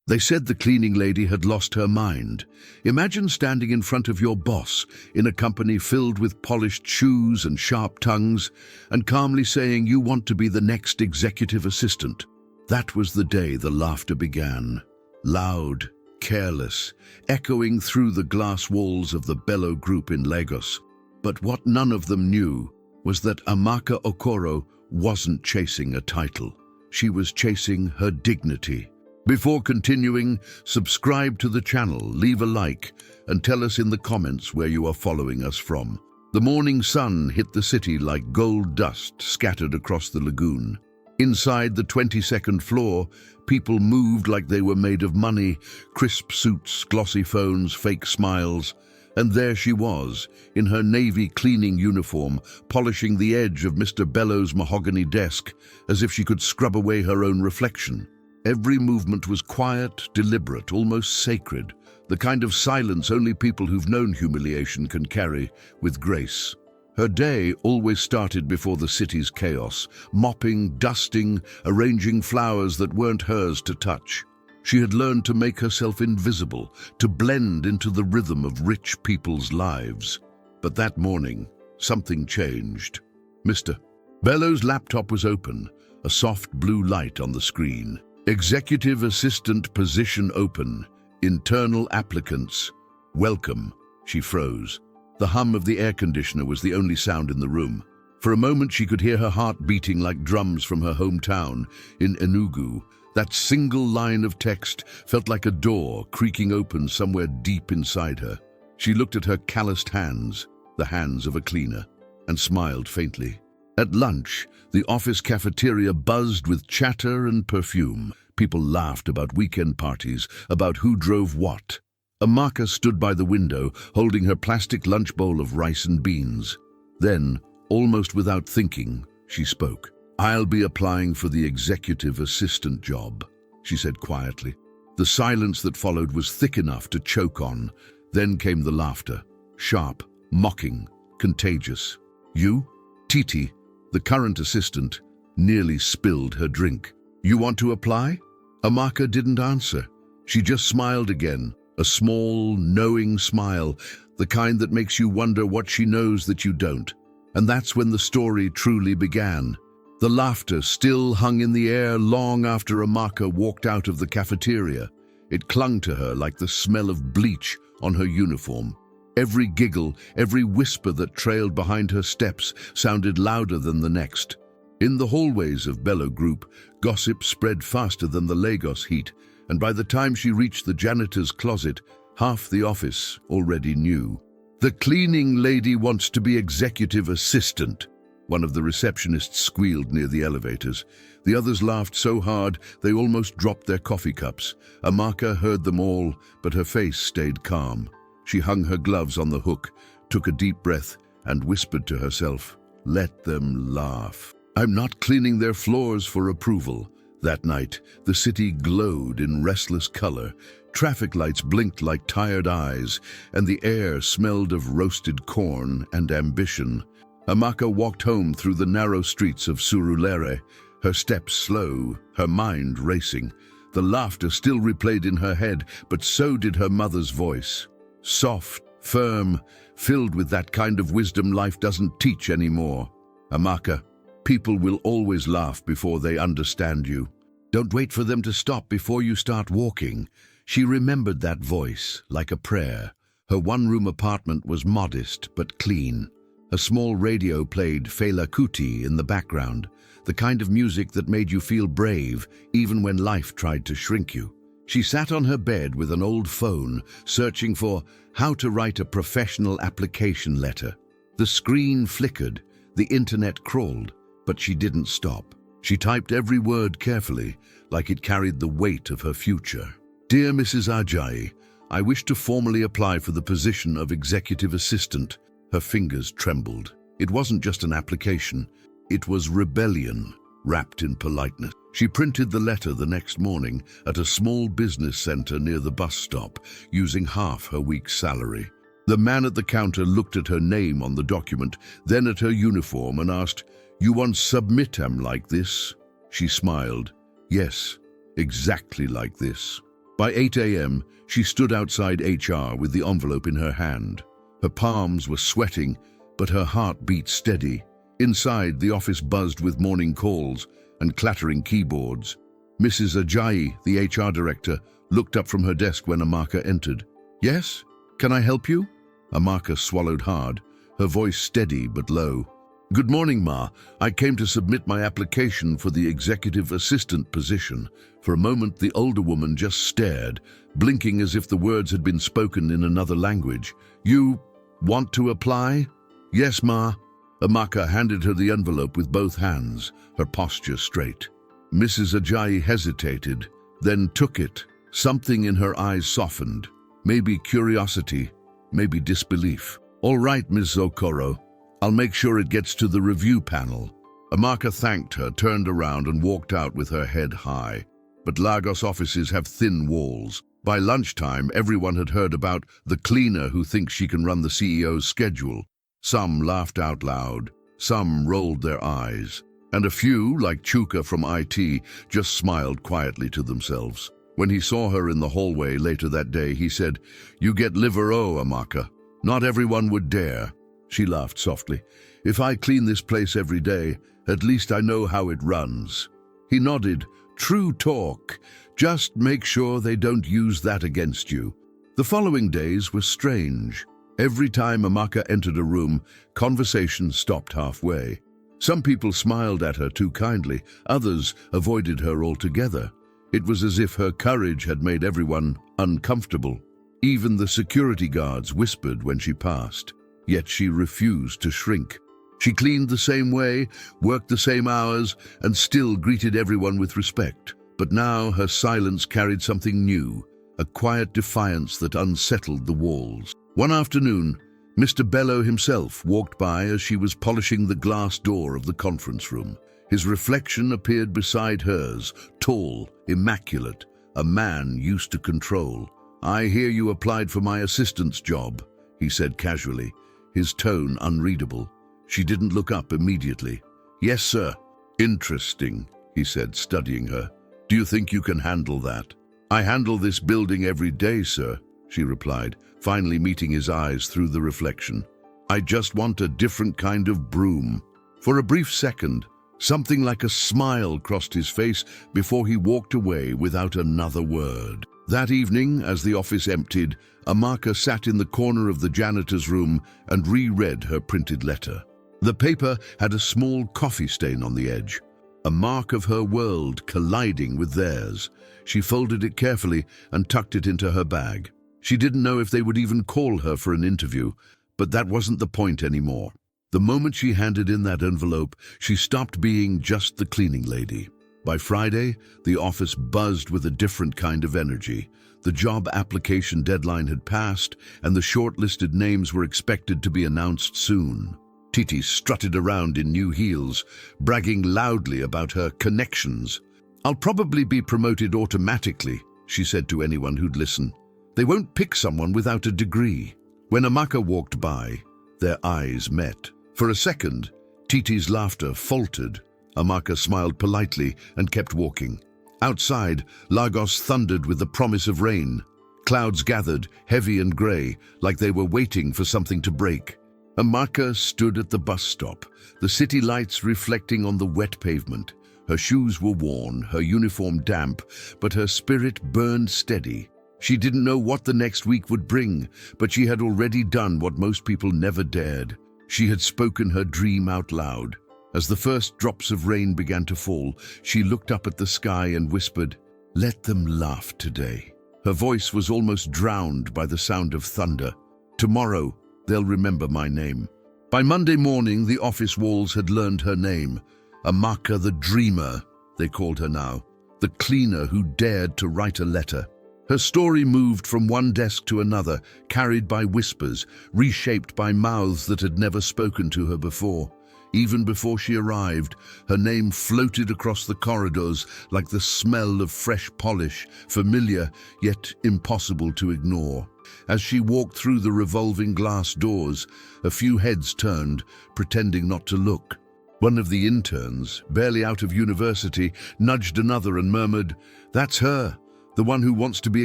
They said the cleaning lady had lost her mind. Imagine standing in front of your boss in a company filled with polished shoes and sharp tongues and calmly saying you want to be the next executive assistant. That was the day the laughter began. Loud, careless, echoing through the glass walls of the Bello Group in Lagos. But what none of them knew was that Amaka Okoro wasn't chasing a title. She was chasing her dignity. Before continuing, subscribe to the channel, leave a like, and tell us in the comments where you are following us from. The morning sun hit the city like gold dust scattered across the lagoon. Inside the 22nd floor, people moved like they were made of money, crisp suits, glossy phones, fake smiles. And there she was, in her navy cleaning uniform, polishing the edge of Mr. Bello's mahogany desk, as if she could scrub away her own reflection. Every movement was quiet, deliberate, almost sacred, the kind of silence only people who've known humiliation can carry with grace. Her day always started before the city's chaos, mopping, dusting, arranging flowers that weren't hers to touch. She had learned to make herself invisible, to blend into the rhythm of rich people's lives. But that morning, something changed. Mr. Bello's laptop was open, a soft blue light on the screen. Executive assistant position open. Internal applicants. Welcome. She froze. The hum of the air conditioner was the only sound in the room. For a moment she could hear her heart beating like drums from her hometown in Enugu. That single line of text felt like a door creaking open somewhere deep inside her. She looked at her calloused hands, the hands of a cleaner, and smiled faintly. At lunch, the office cafeteria buzzed with chatter and perfume. People laughed about weekend parties, about who drove what. Amaka stood by the window, holding her plastic lunch bowl of rice and beans. Then, almost without thinking, she spoke. "I'll be applying for the executive assistant job," she said quietly. The silence that followed was thick enough to choke on. Then came the laughter, sharp, mocking, contagious. "You? Titi," the current assistant, nearly spilled her drink. "You want to apply?" Amaka didn't answer. She just smiled again, a small, knowing smile, the kind that makes you wonder what she knows that you don't. And that's when the story truly began. The laughter still hung in the air long after Amaka walked out of the cafeteria. It clung to her like the smell of bleach on her uniform. Every giggle, every whisper that trailed behind her steps sounded louder than the next. In the hallways of Bello Group, gossip spread faster than the Lagos heat, and by the time she reached the janitor's closet, half the office already knew. "The cleaning lady wants to be executive assistant," one of the receptionists squealed near the elevators. The others laughed so hard they almost dropped their coffee cups. Amaka heard them all, but her face stayed calm. She hung her gloves on the hook, took a deep breath, and whispered to herself, "Let them laugh. I'm not cleaning their floors for approval." That night, the city glowed in restless color. Traffic lights blinked like tired eyes, and the air smelled of roasted corn and ambition. Amaka walked home through the narrow streets of Surulere, her steps slow, her mind racing. The laughter still replayed in her head, but so did her mother's voice. Soft, firm, filled with that kind of wisdom life doesn't teach anymore. "Amaka, people will always laugh before they understand you. Don't wait for them to stop before you start walking." She remembered that voice like a prayer. Her one-room apartment was modest but clean. A small radio played Fela Kuti in the background, the kind of music that made you feel brave even when life tried to shrink you. She sat on her bed with an old phone, searching for how to write a professional application letter. The screen flickered, the internet crawled, but she didn't stop. She typed every word carefully, like it carried the weight of her future. "Dear Mrs. Ajayi, I wish to formally apply for the position of executive assistant." Her fingers trembled. It wasn't just an application, it was rebellion, wrapped in politeness. She printed the letter the next morning at a small business center near the bus stop, using half her week's salary. The man at the counter looked at her name on the document, then at her uniform and asked, "You want submitam like this?" She smiled. "Yes, exactly like this." By 8 a.m., she stood outside HR with the envelope in her hand. Her palms were sweating, but her heart beat steady. Inside, the office buzzed with morning calls and clattering keyboards. Mrs. Ajayi, the HR director, looked up from her desk when Amaka entered. "Yes? Can I help you?" Amaka swallowed hard, her voice steady but low. "Good morning, Ma. I came to submit my application for the executive assistant position." For a moment, the older woman just stared, blinking as if the words had been spoken in another language. "You want to apply?" "Yes, Ma." Amaka handed her the envelope with both hands, her posture straight. Mrs. Ajayi hesitated, then took it. Something in her eyes softened. Maybe curiosity, maybe disbelief. "All right, Ms. Okoro. I'll make sure it gets to the review panel." Amaka thanked her, turned around and walked out with her head high. But Lagos offices have thin walls. By lunchtime, everyone had heard about the cleaner who thinks she can run the CEO's schedule. Some laughed out loud, some rolled their eyes, and a few, like Chuka from IT, just smiled quietly to themselves. When he saw her in the hallway later that day, he said, "You get liver O, Amaka. Not everyone would dare." She laughed softly. "If I clean this place every day, at least I know how it runs." He nodded. "True talk. Just make sure they don't use that against you." The following days were strange. Every time Amaka entered a room, conversation stopped halfway. Some people smiled at her too kindly, others avoided her altogether. It was as if her courage had made everyone uncomfortable. Even the security guards whispered when she passed. Yet she refused to shrink. She cleaned the same way, worked the same hours, and still greeted everyone with respect. But now her silence carried something new, a quiet defiance that unsettled the walls. One afternoon, Mr. Bello himself walked by as she was polishing the glass door of the conference room. His reflection appeared beside hers, tall, immaculate, a man used to control. "I hear you applied for my assistant's job," he said casually, his tone unreadable. She didn't look up immediately. "Yes, sir." "Interesting," he said, studying her. "Do you think you can handle that?" "I handle this building every day, sir," she replied, finally meeting his eyes through the reflection. "I just want a different kind of broom." For a brief second, something like a smile crossed his face before he walked away without another word. That evening, as the office emptied, Amaka sat in the corner of the janitor's room and reread her printed letter. The paper had a small coffee stain on the edge, a mark of her world colliding with theirs. She folded it carefully and tucked it into her bag. She didn't know if they would even call her for an interview, but that wasn't the point anymore. The moment she handed in that envelope, she stopped being just the cleaning lady. By Friday, the office buzzed with a different kind of energy. The job application deadline had passed, and the shortlisted names were expected to be announced soon. Titi strutted around in new heels, bragging loudly about her connections. "I'll probably be promoted automatically," she said to anyone who'd listen. "They won't pick someone without a degree." When Amaka walked by, their eyes met. For a second, Titi's laughter faltered. Amaka smiled politely and kept walking. Outside, Lagos thundered with the promise of rain. Clouds gathered, heavy and grey, like they were waiting for something to break. Amaka stood at the bus stop, the city lights reflecting on the wet pavement. Her shoes were worn, her uniform damp, but her spirit burned steady. She didn't know what the next week would bring, but she had already done what most people never dared. She had spoken her dream out loud. As the first drops of rain began to fall, she looked up at the sky and whispered, "Let them laugh today." Her voice was almost drowned by the sound of thunder. "Tomorrow, they'll remember my name." By Monday morning, the office walls had learned her name. Amaka the Dreamer, they called her now. The cleaner who dared to write a letter. Her story moved from one desk to another, carried by whispers, reshaped by mouths that had never spoken to her before. Even before she arrived, her name floated across the corridors like the smell of fresh polish, familiar yet impossible to ignore. As she walked through the revolving glass doors, a few heads turned, pretending not to look. One of the interns, barely out of university, nudged another and murmured, "That's her, The one who wants to be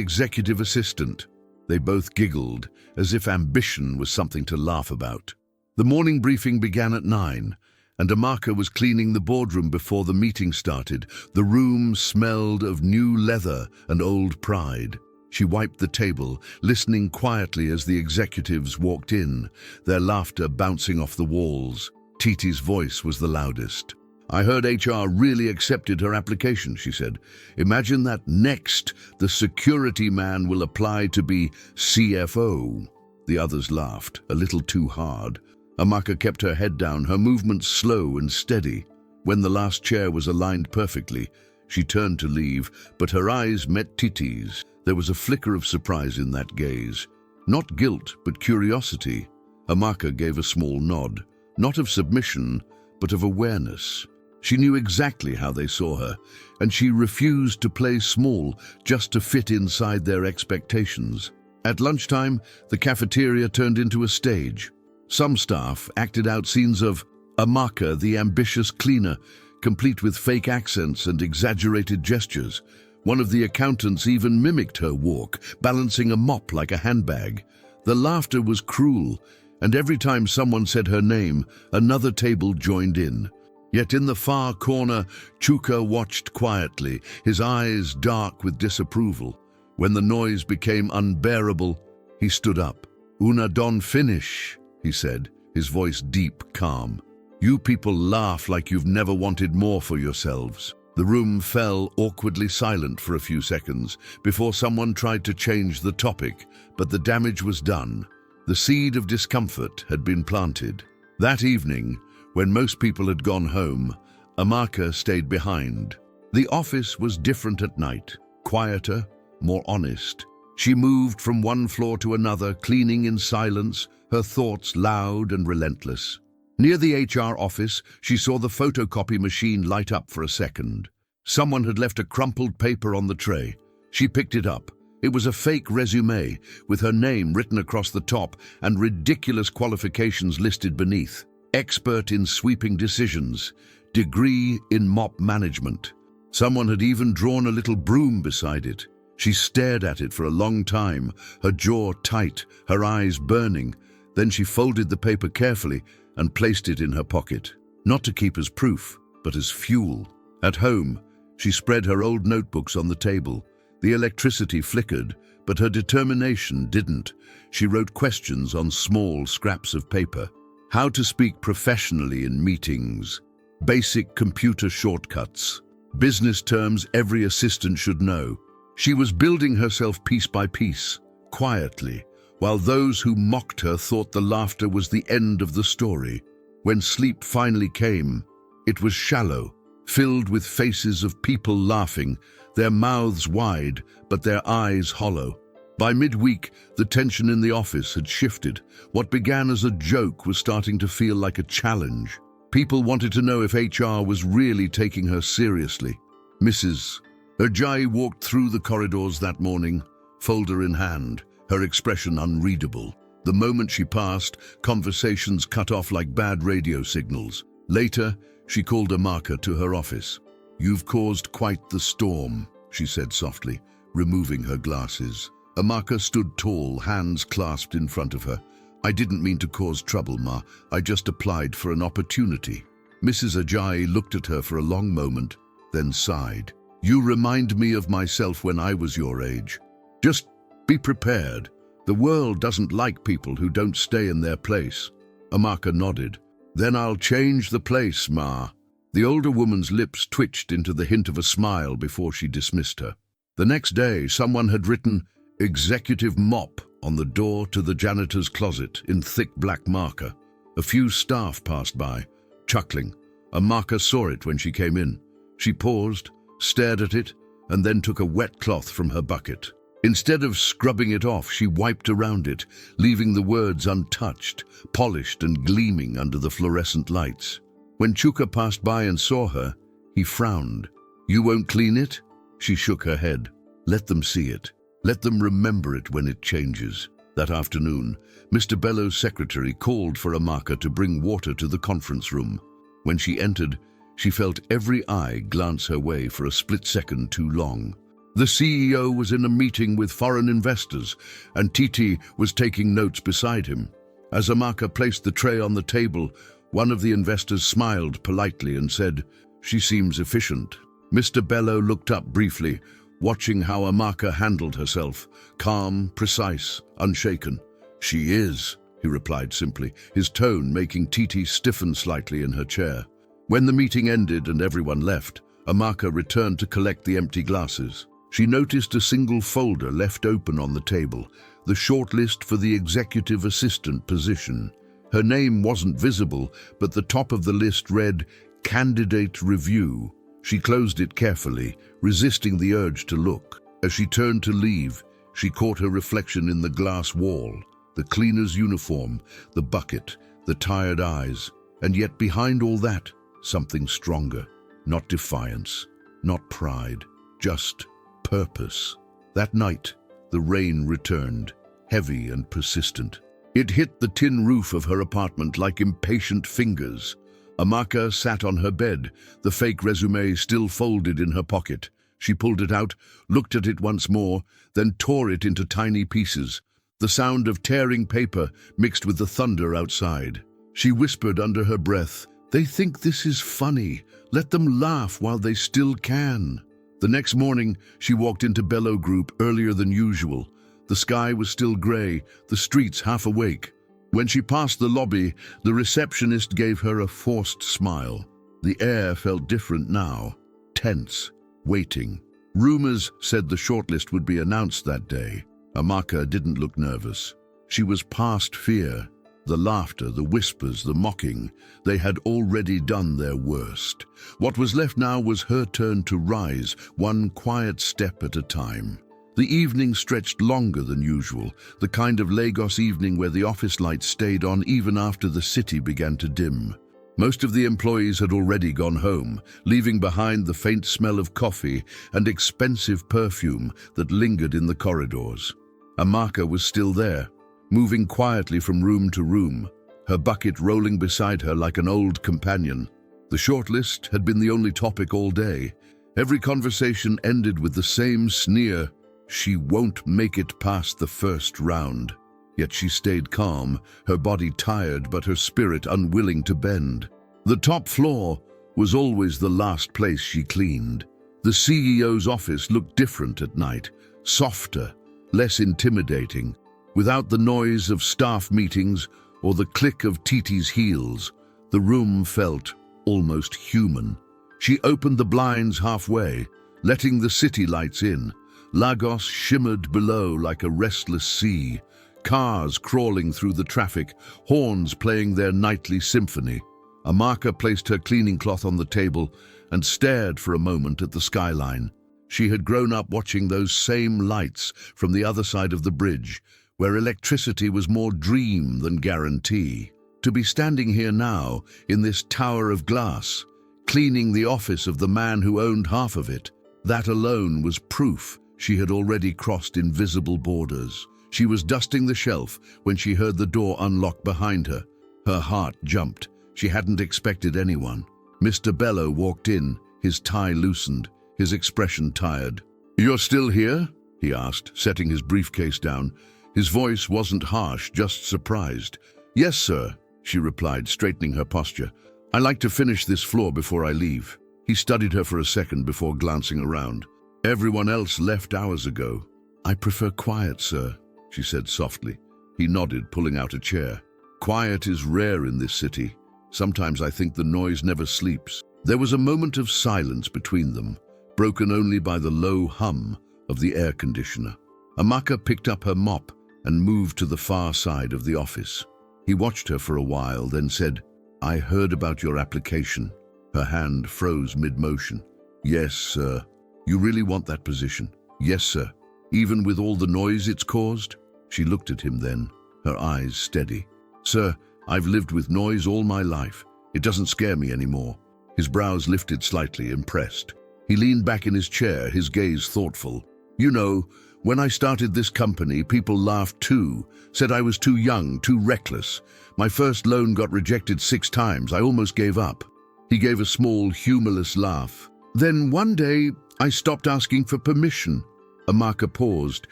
executive assistant. They both giggled, as if ambition was something to laugh about. The morning briefing began at 9, and Amaka was cleaning the boardroom before the meeting started. The room smelled of new leather and old pride. She wiped the table, listening quietly as the executives walked in, their laughter bouncing off the walls. Titi's voice was the loudest. "I heard HR really accepted her application," she said. "Imagine that next, the security man will apply to be CFO." The others laughed, a little too hard. Amaka kept her head down, her movements slow and steady. When the last chair was aligned perfectly, she turned to leave, but her eyes met Titi's. There was a flicker of surprise in that gaze. Not guilt, but curiosity. Amaka gave a small nod, not of submission, but of awareness. She knew exactly how they saw her, and she refused to play small just to fit inside their expectations. At lunchtime, the cafeteria turned into a stage. Some staff acted out scenes of Amaka, the ambitious cleaner, complete with fake accents and exaggerated gestures. One of the accountants even mimicked her walk, balancing a mop like a handbag. The laughter was cruel, and every time someone said her name, another table joined in. Yet in the far corner, Chuka watched quietly, his eyes dark with disapproval. When the noise became unbearable, he stood up. "Una don finish," he said, his voice deep, calm. "You people laugh like you've never wanted more for yourselves." The room fell awkwardly silent for a few seconds before someone tried to change the topic, but the damage was done. The seed of discomfort had been planted. That evening, when most people had gone home, Amaka stayed behind. The office was different at night, quieter, more honest. She moved from one floor to another, cleaning in silence, her thoughts loud and relentless. Near the HR office, she saw the photocopy machine light up for a second. Someone had left a crumpled paper on the tray. She picked it up. It was a fake resume, with her name written across the top and ridiculous qualifications listed beneath. Expert in sweeping decisions, degree in mop management. Someone had even drawn a little broom beside it. She stared at it for a long time, her jaw tight, her eyes burning. Then she folded the paper carefully and placed it in her pocket, not to keep as proof, but as fuel. At home, she spread her old notebooks on the table. The electricity flickered, but her determination didn't. She wrote questions on small scraps of paper. How to speak professionally in meetings. Basic computer shortcuts. Business terms every assistant should know. She was building herself piece by piece, quietly, while those who mocked her thought the laughter was the end of the story. When sleep finally came, it was shallow, filled with faces of people laughing, their mouths wide, but their eyes hollow. By midweek, the tension in the office had shifted. What began as a joke was starting to feel like a challenge. People wanted to know if HR was really taking her seriously. Mrs. Ajayi walked through the corridors that morning, folder in hand, her expression unreadable. The moment she passed, conversations cut off like bad radio signals. Later, she called Amaka to her office. "You've caused quite the storm," she said softly, removing her glasses. Amaka stood tall, hands clasped in front of her. "I didn't mean to cause trouble, Ma. I just applied for an opportunity." Mrs. Ajayi looked at her for a long moment, then sighed. "You remind me of myself when I was your age. Just be prepared. The world doesn't like people who don't stay in their place." Amaka nodded. "Then I'll change the place, Ma." The older woman's lips twitched into the hint of a smile before she dismissed her. The next day, someone had written "Executive Mop" on the door to the janitor's closet in thick black marker. A few staff passed by, chuckling. Amaka saw it when she came in. She paused, stared at it, and then took a wet cloth from her bucket. Instead of scrubbing it off, she wiped around it, leaving the words untouched, polished and gleaming under the fluorescent lights. When Chuka passed by and saw her, he frowned. "You won't clean it?" She shook her head. "Let them see it. Let them remember it when it changes." That afternoon, Mr. Bellows' secretary called for Amaka to bring water to the conference room. When she entered, she felt every eye glance her way for a split second too long. The CEO was in a meeting with foreign investors, and Titi was taking notes beside him. As Amaka placed the tray on the table, one of the investors smiled politely and said, "She seems efficient." Mr. Bello looked up briefly, watching how Amaka handled herself, calm, precise, unshaken. "She is," he replied simply, his tone making Titi stiffen slightly in her chair. When the meeting ended and everyone left, Amaka returned to collect the empty glasses. She noticed a single folder left open on the table, the shortlist for the executive assistant position. Her name wasn't visible, but the top of the list read, "Candidate Review." She closed it carefully, resisting the urge to look. As she turned to leave, she caught her reflection in the glass wall, the cleaner's uniform, the bucket, the tired eyes, and yet behind all that, something stronger. Not defiance, not pride, just purpose. That night, the rain returned, heavy and persistent. It hit the tin roof of her apartment like impatient fingers. Amaka sat on her bed, the fake resume still folded in her pocket. She pulled it out, looked at it once more, then tore it into tiny pieces. The sound of tearing paper mixed with the thunder outside. She whispered under her breath, "They think this is funny. Let them laugh while they still can." The next morning, she walked into Bello Group earlier than usual. The sky was still grey, the streets half awake. When she passed the lobby, the receptionist gave her a forced smile. The air felt different now, tense, waiting. Rumors said the shortlist would be announced that day. Amaka didn't look nervous. She was past fear. The laughter, the whispers, the mocking, they had already done their worst. What was left now was her turn to rise, one quiet step at a time. The evening stretched longer than usual, the kind of Lagos evening where the office lights stayed on even after the city began to dim. Most of the employees had already gone home, leaving behind the faint smell of coffee and expensive perfume that lingered in the corridors. Amaka was still there, moving quietly from room to room, her bucket rolling beside her like an old companion. The shortlist had been the only topic all day. Every conversation ended with the same sneer, "She won't make it past the first round." Yet she stayed calm, her body tired but her spirit unwilling to bend. The top floor was always the last place she cleaned. The CEO's office looked different at night, softer, less intimidating, without the noise of staff meetings or the click of Titi's heels. The room felt almost human. She opened the blinds halfway, letting the city lights in. Lagos shimmered below like a restless sea, cars crawling through the traffic, horns playing their nightly symphony. Amaka placed her cleaning cloth on the table and stared for a moment at the skyline. She had grown up watching those same lights from the other side of the bridge, where electricity was more dream than guarantee. To be standing here now, in this tower of glass, cleaning the office of the man who owned half of it, that alone was proof she had already crossed invisible borders. She was dusting the shelf when she heard the door unlock behind her. Her heart jumped. She hadn't expected anyone. Mr. Bello walked in, his tie loosened, his expression tired. "You're still here?" he asked, setting his briefcase down. His voice wasn't harsh, just surprised. "Yes, sir," she replied, straightening her posture. "I like to finish this floor before I leave." He studied her for a second before glancing around. "Everyone else left hours ago." "I prefer quiet, sir," she said softly. He nodded, pulling out a chair. "Quiet is rare in this city. Sometimes I think the noise never sleeps." There was a moment of silence between them, broken only by the low hum of the air conditioner. Amaka picked up her mop and moved to the far side of the office. He watched her for a while, then said, "I heard about your application." Her hand froze mid-motion. "Yes, sir." "You really want that position?" "Yes, sir." "Even with all the noise it's caused?" She looked at him then, her eyes steady. "Sir, I've lived with noise all my life. It doesn't scare me anymore." His brows lifted slightly, impressed. He leaned back in his chair, his gaze thoughtful. "You know, when I started this company, people laughed too, said I was too young, too reckless. My first loan got rejected 6 times. I almost gave up." He gave a small, humorless laugh. "Then one day, I stopped asking for permission. Amaka paused,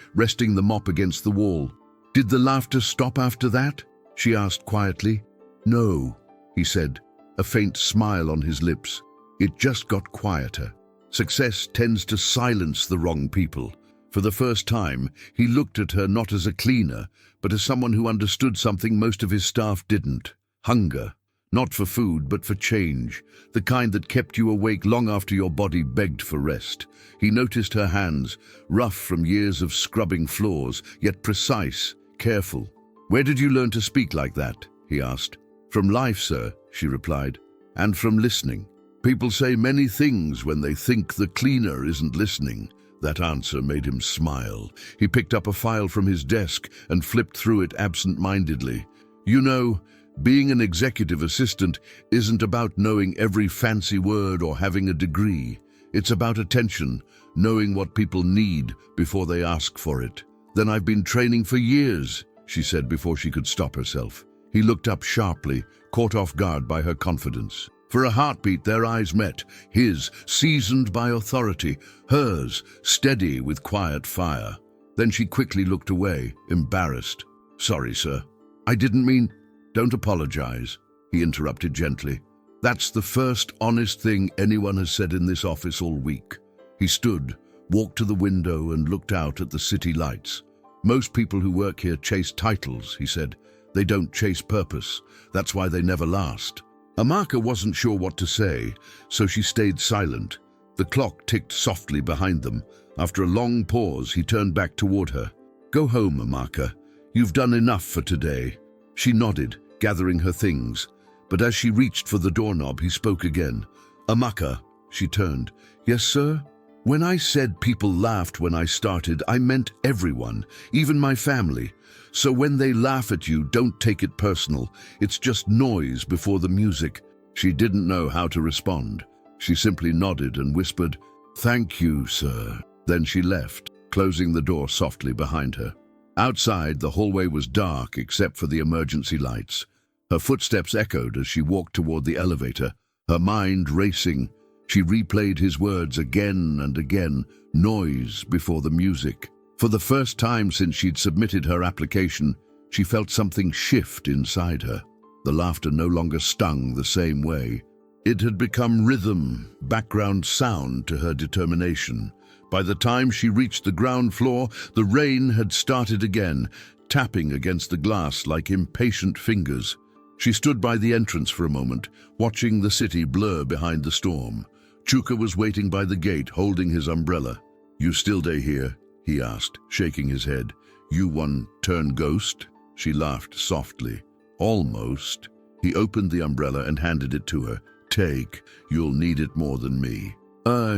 resting the mop against the wall. Did the laughter stop after that? She asked quietly. No, he said, a faint smile on his lips. It just got quieter. Success tends to silence the wrong people. For the first time, he looked at her not as a cleaner, but as someone who understood something most of his staff didn't. Hunger. Not for food, but for change. The kind that kept you awake long after your body begged for rest. He noticed her hands, rough from years of scrubbing floors, yet precise, careful. Where did you learn to speak like that? He asked. From life, sir, she replied, and from listening. People say many things when they think the cleaner isn't listening. That answer made him smile. He picked up a file from his desk and flipped through it absent-mindedly. You know, being an executive assistant isn't about knowing every fancy word or having a degree. It's about attention, knowing what people need before they ask for it. Then I've been training for years, she said before she could stop herself. He looked up sharply, caught off guard by her confidence. For a heartbeat, their eyes met, his, seasoned by authority, hers, steady with quiet fire. Then she quickly looked away, embarrassed. Sorry, sir. I didn't mean... Don't apologize, he interrupted gently. That's the first honest thing anyone has said in this office all week. He stood, walked to the window and looked out at the city lights. Most people who work here chase titles, he said. They don't chase purpose. That's why they never last. Amaka wasn't sure what to say, so she stayed silent. The clock ticked softly behind them. After a long pause, he turned back toward her. Go home, Amaka. You've done enough for today. She nodded, gathering her things. But as she reached for the doorknob, he spoke again. Amaka, she turned. Yes, sir? When I said people laughed when I started, I meant everyone, even my family. So when they laugh at you, don't take it personal. It's just noise before the music. She didn't know how to respond. She simply nodded and whispered, Thank you, sir. Then she left, closing the door softly behind her. Outside, the hallway was dark except for the emergency lights. Her footsteps echoed as she walked toward the elevator, her mind racing. She replayed his words again and again, noise before the music. For the first time since she'd submitted her application, she felt something shift inside her. The laughter no longer stung the same way. It had become rhythm, background sound to her determination. By the time she reached the ground floor, the rain had started again, tapping against the glass like impatient fingers. She stood by the entrance for a moment, watching the city blur behind the storm. Chuka was waiting by the gate, holding his umbrella. You still stay here? He asked, shaking his head. You one turn ghost? She laughed softly. Almost. He opened the umbrella and handed it to her. Take, you'll need it more than me.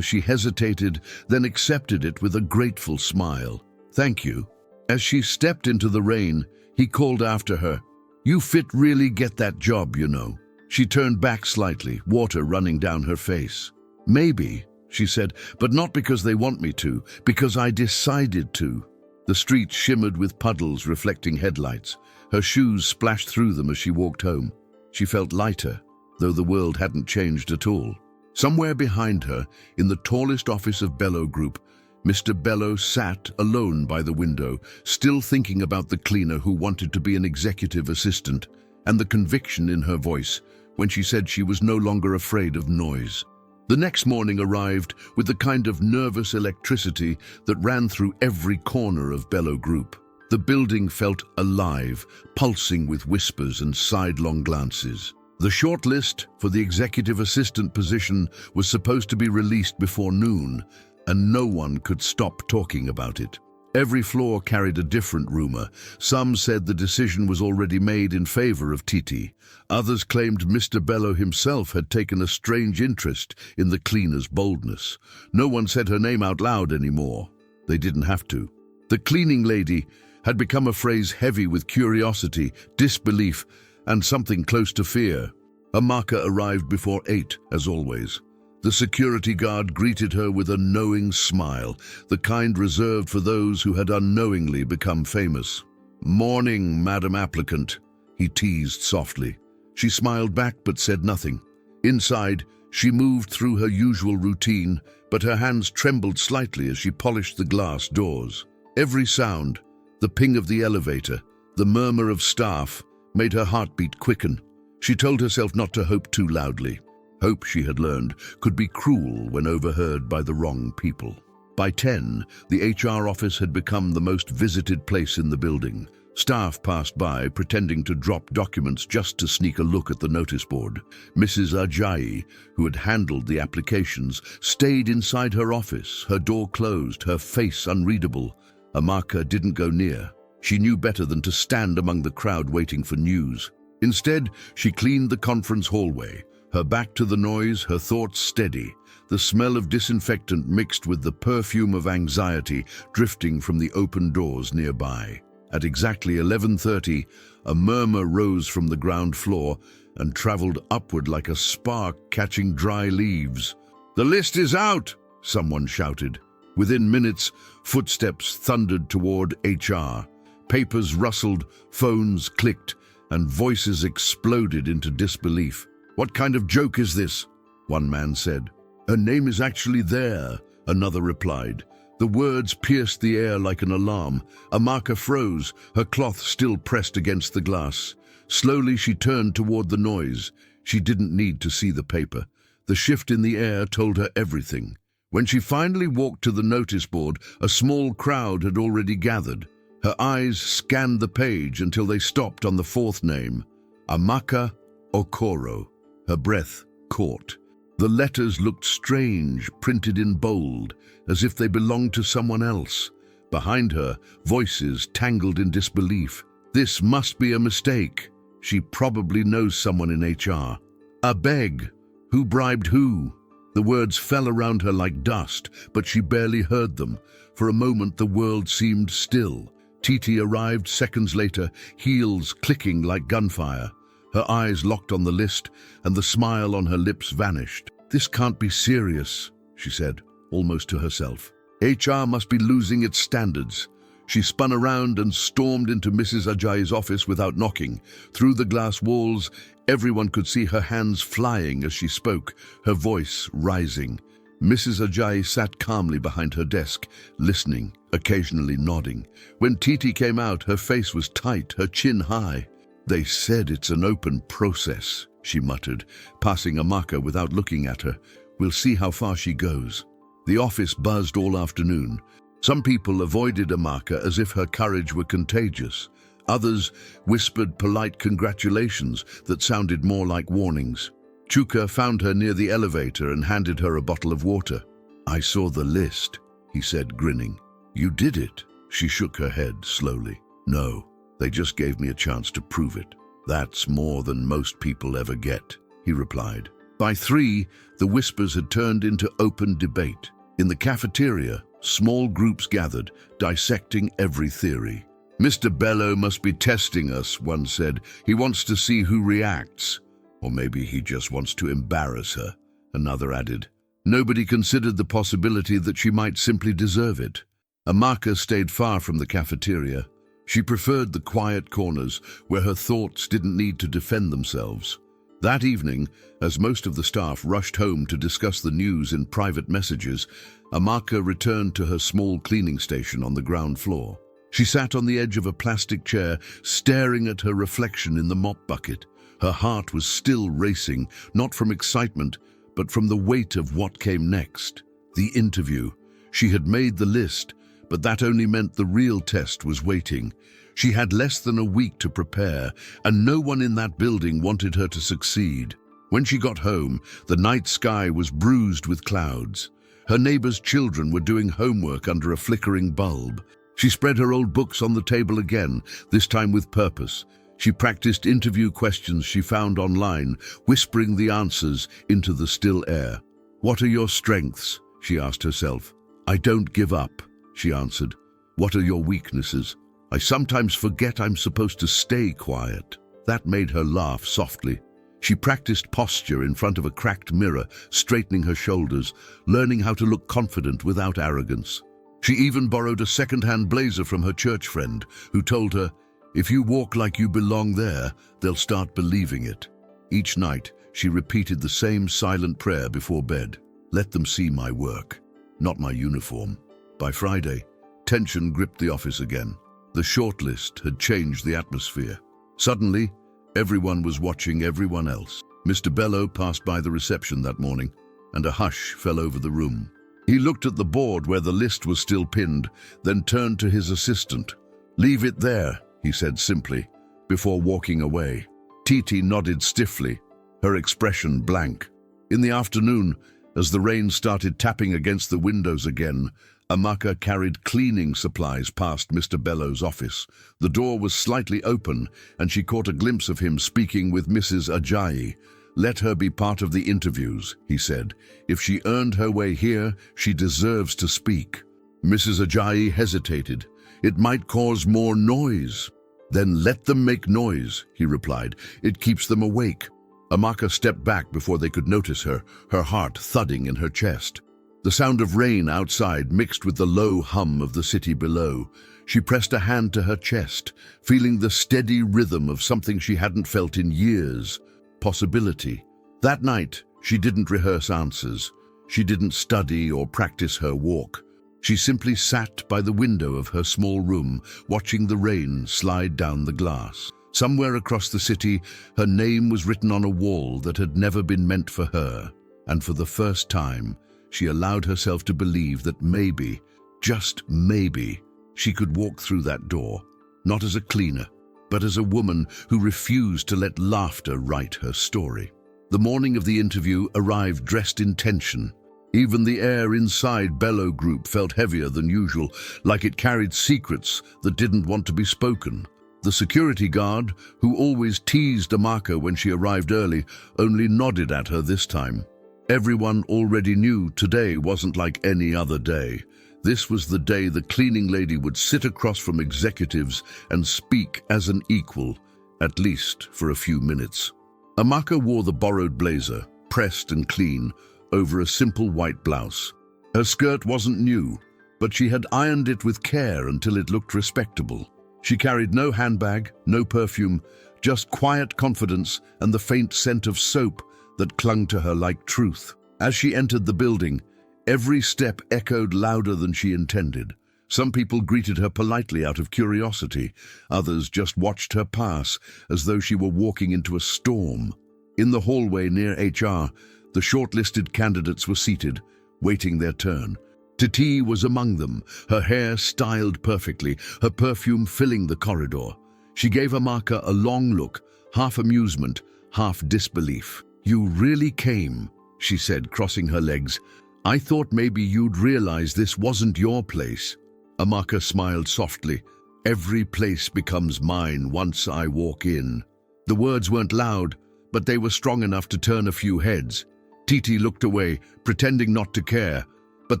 She hesitated, then accepted it with a grateful smile. Thank you. As she stepped into the rain, he called after her. You fit really get that job, you know. She turned back slightly, water running down her face. Maybe, she said, but not because they want me to, because I decided to. The street shimmered with puddles reflecting headlights. Her shoes splashed through them as she walked home. She felt lighter, though the world hadn't changed at all. Somewhere behind her, in the tallest office of Bello Group, Mr. Bello sat alone by the window, still thinking about the cleaner who wanted to be an executive assistant, and the conviction in her voice when she said she was no longer afraid of noise. The next morning arrived with the kind of nervous electricity that ran through every corner of Bello Group. The building felt alive, pulsing with whispers and sidelong glances. The shortlist for the executive assistant position was supposed to be released before noon, and no one could stop talking about it. Every floor carried a different rumor. Some said the decision was already made in favor of Titi. Others claimed Mr. Bello himself had taken a strange interest in the cleaner's boldness. No one said her name out loud anymore. They didn't have to. The cleaning lady had become a phrase heavy with curiosity, disbelief, and something close to fear. Amaka arrived before 8, as always. The security guard greeted her with a knowing smile, the kind reserved for those who had unknowingly become famous. Morning, Madam Applicant, he teased softly. She smiled back but said nothing. Inside, She moved through her usual routine, but her hands trembled slightly as she polished the glass doors. Every sound, the ping of the elevator, the murmur of staff, made her heartbeat quicken. She told herself not to hope too loudly. Hope, she had learned, could be cruel when overheard by the wrong people. By 10, the HR office had become the most visited place in the building. Staff passed by, pretending to drop documents just to sneak a look at the notice board. Mrs. Ajayi, who had handled the applications, stayed inside her office, her door closed, her face unreadable. Amaka didn't go near. She knew better than to stand among the crowd waiting for news. Instead, she cleaned the conference hallway, her back to the noise, her thoughts steady, the smell of disinfectant mixed with the perfume of anxiety drifting from the open doors nearby. At exactly 11:30, a murmur rose from the ground floor and traveled upward like a spark catching dry leaves. "The list is out!" someone shouted. Within minutes, footsteps thundered toward HR. Papers rustled, phones clicked, and voices exploded into disbelief. "What kind of joke is this?" one man said. "Her name is actually there," another replied. The words pierced the air like an alarm. Amaka froze, her cloth still pressed against the glass. Slowly she turned toward the noise. She didn't need to see the paper. The shift in the air told her everything. When she finally walked to the notice board, a small crowd had already gathered. Her eyes scanned the page until they stopped on the fourth name, Amaka Okoro. Her breath caught. The letters looked strange, printed in bold, as if they belonged to someone else. Behind her, voices tangled in disbelief. This must be a mistake. She probably knows someone in HR. "A beg. Who bribed who?" The words fell around her like dust, but she barely heard them. For a moment, the world seemed still. Titi arrived seconds later, heels clicking like gunfire. Her eyes locked on the list, and the smile on her lips vanished. "This can't be serious," she said, almost to herself. HR must be losing its standards. She spun around and stormed into Mrs. Ajayi's office without knocking. Through the glass walls, everyone could see her hands flying as she spoke, her voice rising. Mrs. Ajayi sat calmly behind her desk, listening, occasionally nodding. When Titi came out, her face was tight, her chin high. "They said it's an open process," she muttered, passing Amaka without looking at her. "We'll see how far she goes." The office buzzed all afternoon. Some people avoided Amaka as if her courage were contagious. Others whispered polite congratulations that sounded more like warnings. Chuka found her near the elevator and handed her a bottle of water. "I saw the list," he said, grinning. "You did it?" She shook her head slowly. "No, they just gave me a chance to prove it. That's more than most people ever get," he replied. By 3, the whispers had turned into open debate. In the cafeteria, small groups gathered, dissecting every theory. "Mr. Bello must be testing us," one said. "He wants to see who reacts. Or maybe he just wants to embarrass her," another added. Nobody considered the possibility that she might simply deserve it. Amaka stayed far from the cafeteria. She preferred the quiet corners where her thoughts didn't need to defend themselves. That evening, as most of the staff rushed home to discuss the news in private messages, Amaka returned to her small cleaning station on the ground floor. She sat on the edge of a plastic chair, staring at her reflection in the mop bucket. Her heart was still racing, not from excitement, but from the weight of what came next. The interview. She had made the list, but that only meant the real test was waiting. She had less than a week to prepare, and no one in that building wanted her to succeed. When she got home, the night sky was bruised with clouds. Her neighbor's children were doing homework under a flickering bulb. She spread her old books on the table again, this time with purpose. She practiced interview questions she found online, whispering the answers into the still air. "What are your strengths?" she asked herself. "I don't give up," she answered. "What are your weaknesses?" "I sometimes forget I'm supposed to stay quiet." That made her laugh softly. She practiced posture in front of a cracked mirror, straightening her shoulders, learning how to look confident without arrogance. She even borrowed a second-hand blazer from her church friend, who told her, "If you walk like you belong there, they'll start believing it." Each night, She repeated the same silent prayer before bed. Let them see my work, not my uniform. By Friday, tension gripped the office again. The shortlist had changed the atmosphere. Suddenly, everyone was watching everyone else. Mr. Bello passed by the reception that morning, and a hush fell over the room. He looked at the board where the list was still pinned, then turned to his assistant. "Leave it there," he said simply, before walking away. Titi nodded stiffly, her expression blank. In the afternoon, as the rain started tapping against the windows again, Amaka carried cleaning supplies past Mr. Bello's office. The door was slightly open, and she caught a glimpse of him speaking with Mrs. Ajayi. "Let her be part of the interviews," he said. "If she earned her way here, she deserves to speak." Mrs. Ajayi hesitated. "It might cause more noise." "Then let them make noise," he replied. "It keeps them awake." Amaka stepped back before they could notice her, her heart thudding in her chest. The sound of rain outside mixed with the low hum of the city below. She pressed a hand to her chest, feeling the steady rhythm of something she hadn't felt in years. Possibility. That night, she didn't rehearse answers. She didn't study or practice her walk. She simply sat by the window of her small room, watching the rain slide down the glass. Somewhere across the city, her name was written on a wall that had never been meant for her. And for the first time, she allowed herself to believe that maybe, just maybe, she could walk through that door, not as a cleaner, but as a woman who refused to let laughter write her story. The morning of the interview arrived dressed in tension. Even the air inside Bello Group felt heavier than usual, like it carried secrets that didn't want to be spoken. The security guard, who always teased Amaka when she arrived early, only nodded at her this time. Everyone already knew today wasn't like any other day. This was the day the cleaning lady would sit across from executives and speak as an equal, at least for a few minutes. Amaka wore the borrowed blazer, pressed and clean, over a simple white blouse. Her skirt wasn't new, but she had ironed it with care until it looked respectable. She carried no handbag, no perfume, just quiet confidence and the faint scent of soap that clung to her like truth. As she entered the building, every step echoed louder than she intended. Some people greeted her politely out of curiosity. Others just watched her pass as though she were walking into a storm. In the hallway near HR, the shortlisted candidates were seated, waiting their turn. Titi was among them, her hair styled perfectly, her perfume filling the corridor. She gave Amaka a long look, half amusement, half disbelief. "You really came," she said, crossing her legs. "I thought maybe you'd realize this wasn't your place." Amaka smiled softly. "Every place becomes mine once I walk in." The words weren't loud, but they were strong enough to turn a few heads. Titi looked away, pretending not to care, but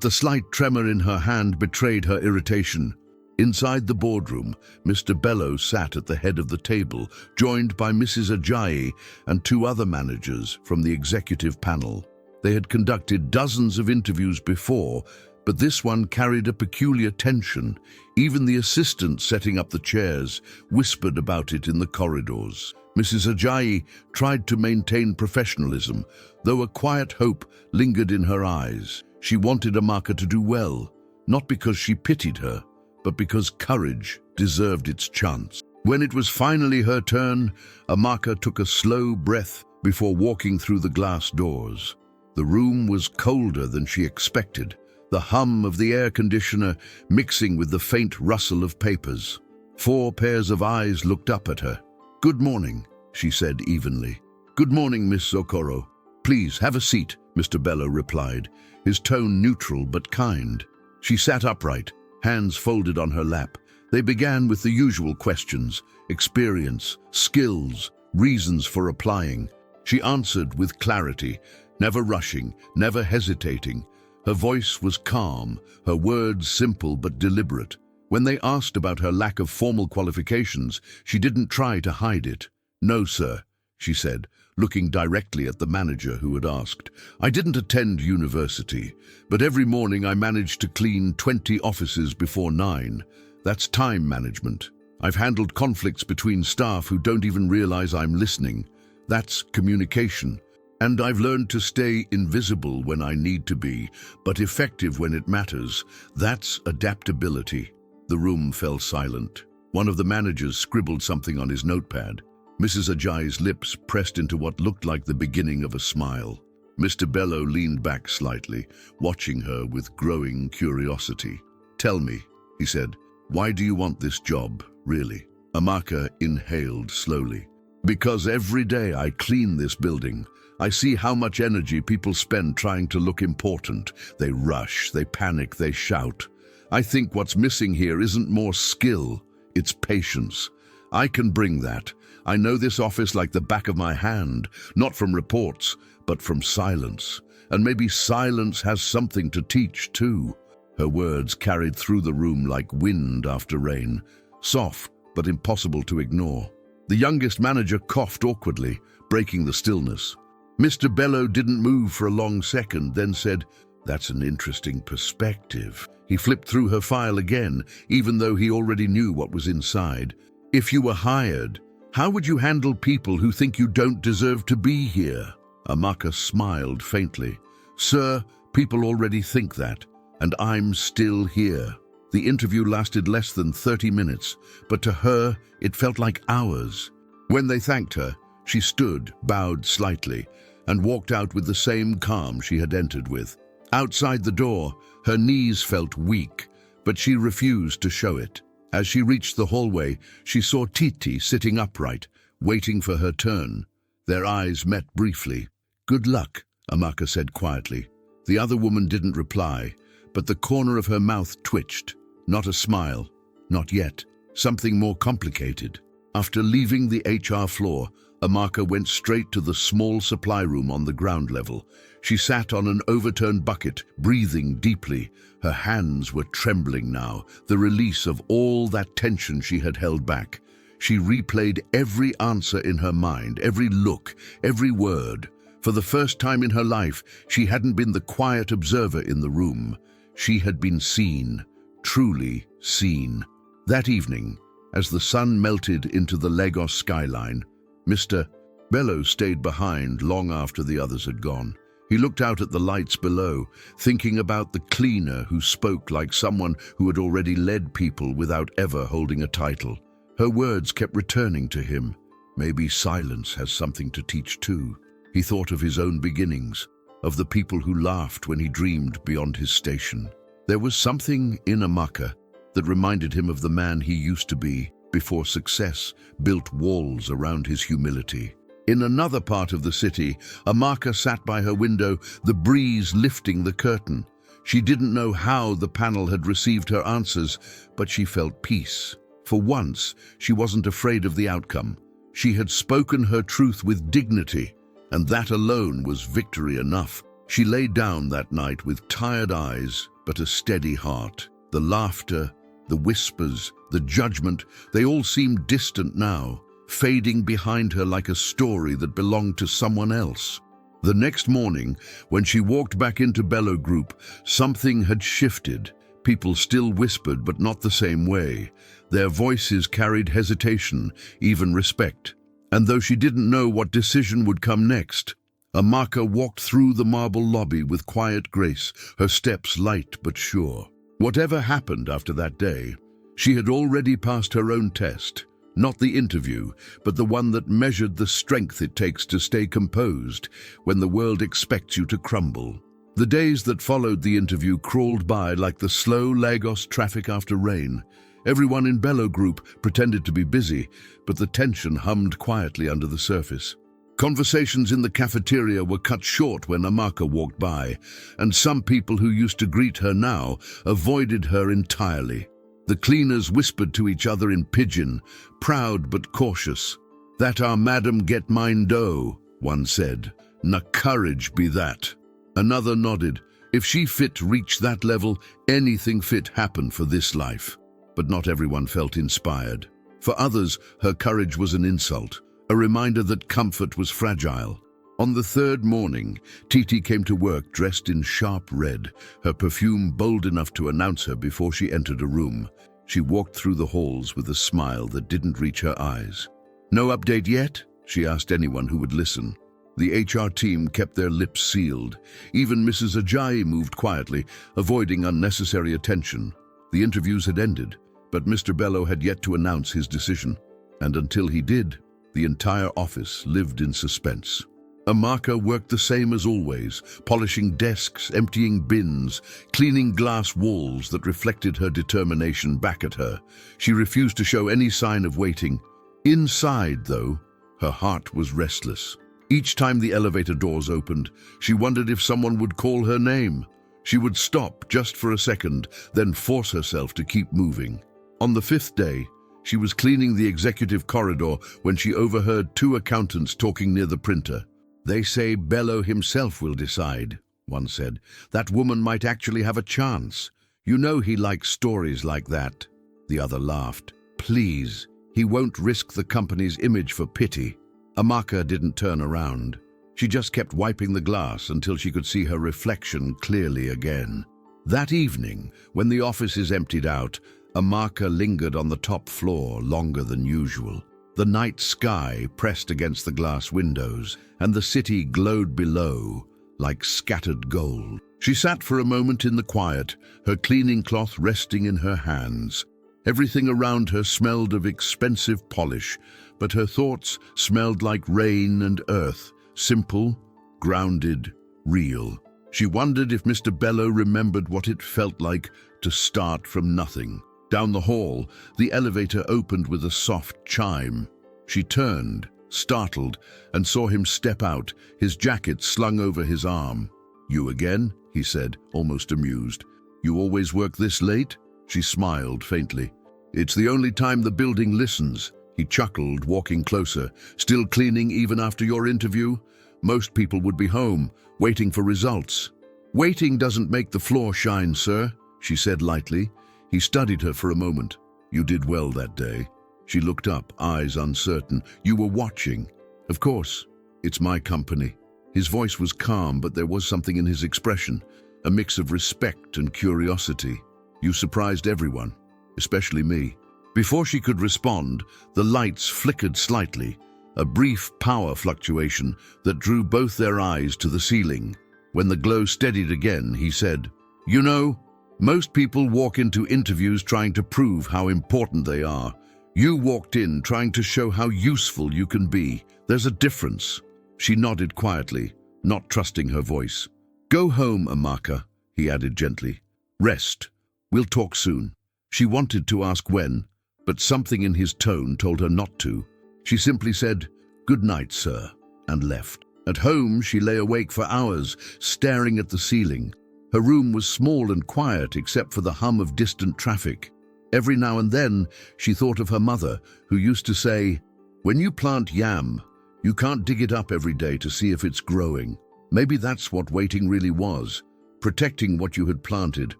the slight tremor in her hand betrayed her irritation. Inside the boardroom, Mr. Bello sat at the head of the table, joined by Mrs. Ajayi and two other managers from the executive panel. They had conducted dozens of interviews before, but this one carried a peculiar tension. Even the assistant setting up the chairs whispered about it in the corridors. Mrs. Ajayi tried to maintain professionalism, though a quiet hope lingered in her eyes. She wanted Amaka to do well, not because she pitied her, but because courage deserved its chance. When it was finally her turn, Amaka took a slow breath before walking through the glass doors. The room was colder than she expected, the hum of the air conditioner mixing with the faint rustle of papers. 4 pairs of eyes looked up at her. "Good morning," she said evenly. "Good morning, Miss Socorro. Please have a seat," Mr. Bello replied, his tone neutral but kind. She sat upright, hands folded on her lap. They began with the usual questions: experience, skills, reasons for applying. She answered with clarity, never rushing, never hesitating. Her voice was calm, her words simple but deliberate. When they asked about her lack of formal qualifications, she didn't try to hide it. "No, sir," she said, looking directly at the manager who had asked. "I didn't attend university, but every morning I managed to clean 20 offices before 9. That's time management. I've handled conflicts between staff who don't even realize I'm listening. That's communication. And I've learned to stay invisible when I need to be, but effective when it matters. That's adaptability. The room fell silent. One of the managers scribbled something on his notepad. Mrs. Ajay's lips pressed into what looked like the beginning of a smile. Mr. Bello leaned back slightly, watching her with growing curiosity. "Tell me," he said, "why do you want this job, really?" Amaka inhaled slowly. "Because every day I clean this building, I see how much energy people spend trying to look important. They rush, they panic, they shout. I think what's missing here isn't more skill, it's patience. I can bring that. I know this office like the back of my hand, not from reports, but from silence. And maybe silence has something to teach too." Her words carried through the room like wind after rain, soft but impossible to ignore. The youngest manager coughed awkwardly, breaking the stillness. Mr. Bello didn't move for a long second, then said, "That's an interesting perspective." He flipped through her file again, even though he already knew what was inside. "If you were hired, how would you handle people who think you don't deserve to be here?" Amaka smiled faintly. "Sir, people already think that, and I'm still here." The interview lasted less than 30 minutes, but to her, it felt like hours. When they thanked her, she stood, bowed slightly, and walked out with the same calm she had entered with. Outside the door, her knees felt weak, but she refused to show it. As she reached the hallway, she saw Titi sitting upright, waiting for her turn. Their eyes met briefly. "Good luck," Amaka said quietly. The other woman didn't reply, but the corner of her mouth twitched. Not a smile. Not yet. Something more complicated. After leaving the HR floor, Amaka went straight to the small supply room on the ground level. She sat on an overturned bucket, breathing deeply. Her hands were trembling now, the release of all that tension she had held back. She replayed every answer in her mind, every look, every word. For the first time in her life, she hadn't been the quiet observer in the room. She had been seen, truly seen. That evening, as the sun melted into the Lagos skyline, Mr. Bello stayed behind long after the others had gone. He looked out at the lights below, thinking about the cleaner who spoke like someone who had already led people without ever holding a title. Her words kept returning to him. Maybe silence has something to teach too. He thought of his own beginnings, of the people who laughed when he dreamed beyond his station. There was something in Amaka that reminded him of the man he used to be before success built walls around his humility. In another part of the city, Amaka sat by her window, the breeze lifting the curtain. She didn't know how the panel had received her answers, but she felt peace. For once, she wasn't afraid of the outcome. She had spoken her truth with dignity, and that alone was victory enough. She lay down that night with tired eyes, but a steady heart. The laughter, the whispers, the judgment, they all seemed distant now, fading behind her like a story that belonged to someone else. The next morning, when she walked back into Bello Group, something had shifted. People still whispered, but not the same way. Their voices carried hesitation, even respect. And though she didn't know what decision would come next, Amaka walked through the marble lobby with quiet grace, her steps light but sure. Whatever happened after that day, she had already passed her own test. Not the interview, but the one that measured the strength it takes to stay composed when the world expects you to crumble. The days that followed the interview crawled by like the slow Lagos traffic after rain. Everyone in Bello Group pretended to be busy, but the tension hummed quietly under the surface. Conversations in the cafeteria were cut short when Amaka walked by, and some people who used to greet her now avoided her entirely. The cleaners whispered to each other in pidgin, proud but cautious. "That our madam get mine dough," one said. "Na courage be that." Another nodded. If she fit reach that level, anything fit happen for this life. But not everyone felt inspired. For others, her courage was an insult, a reminder that comfort was fragile. On the third morning, Titi came to work dressed in sharp red, her perfume bold enough to announce her before she entered a room. She walked through the halls with a smile that didn't reach her eyes. "No update yet?" she asked anyone who would listen. The HR team kept their lips sealed. Even Mrs. Ajayi moved quietly, avoiding unnecessary attention. The interviews had ended, but Mr. Bello had yet to announce his decision. And until he did, the entire office lived in suspense. Amaka worked the same as always, polishing desks, emptying bins, cleaning glass walls that reflected her determination back at her. She refused to show any sign of waiting. Inside, though, her heart was restless. Each time the elevator doors opened, she wondered if someone would call her name. She would stop just for a second, then force herself to keep moving. On the fifth day, she was cleaning the executive corridor when she overheard two accountants talking near the printer. "They say Bello himself will decide," one said. "That woman might actually have a chance. You know he likes stories like that." The other laughed. "Please, he won't risk the company's image for pity." Amaka didn't turn around. She just kept wiping the glass until she could see her reflection clearly again. That evening, when the office is emptied out, Amaka lingered on the top floor longer than usual. The night sky pressed against the glass windows, and the city glowed below like scattered gold. She sat for a moment in the quiet, her cleaning cloth resting in her hands. Everything around her smelled of expensive polish, but her thoughts smelled like rain and earth, simple, grounded, real. She wondered if Mr. Bello remembered what it felt like to start from nothing. Down the hall, the elevator opened with a soft chime. She turned, startled, and saw him step out, his jacket slung over his arm. "You again?" he said, almost amused. "You always work this late?" She smiled faintly. "It's the only time the building listens," he chuckled, walking closer. "Still cleaning even after your interview? Most people would be home, waiting for results." "Waiting doesn't make the floor shine, sir," she said lightly. He studied her for a moment. "You did well that day." She looked up, eyes uncertain. "You were watching." "Of course. It's my company." His voice was calm, but there was something in his expression, a mix of respect and curiosity. "You surprised everyone, especially me." Before she could respond, the lights flickered slightly, a brief power fluctuation that drew both their eyes to the ceiling. When the glow steadied again, he said, "You know, most people walk into interviews trying to prove how important they are. You walked in trying to show how useful you can be. There's a difference." She nodded quietly, not trusting her voice. "Go home, Amaka," he added gently. "Rest. We'll talk soon." She wanted to ask when, but something in his tone told her not to. She simply said, "Good night, sir," and left. At home, she lay awake for hours, staring at the ceiling. Her room was small and quiet except for the hum of distant traffic. Every now and then, she thought of her mother, who used to say, "When you plant yam, you can't dig it up every day to see if it's growing." Maybe that's what waiting really was, protecting what you had planted,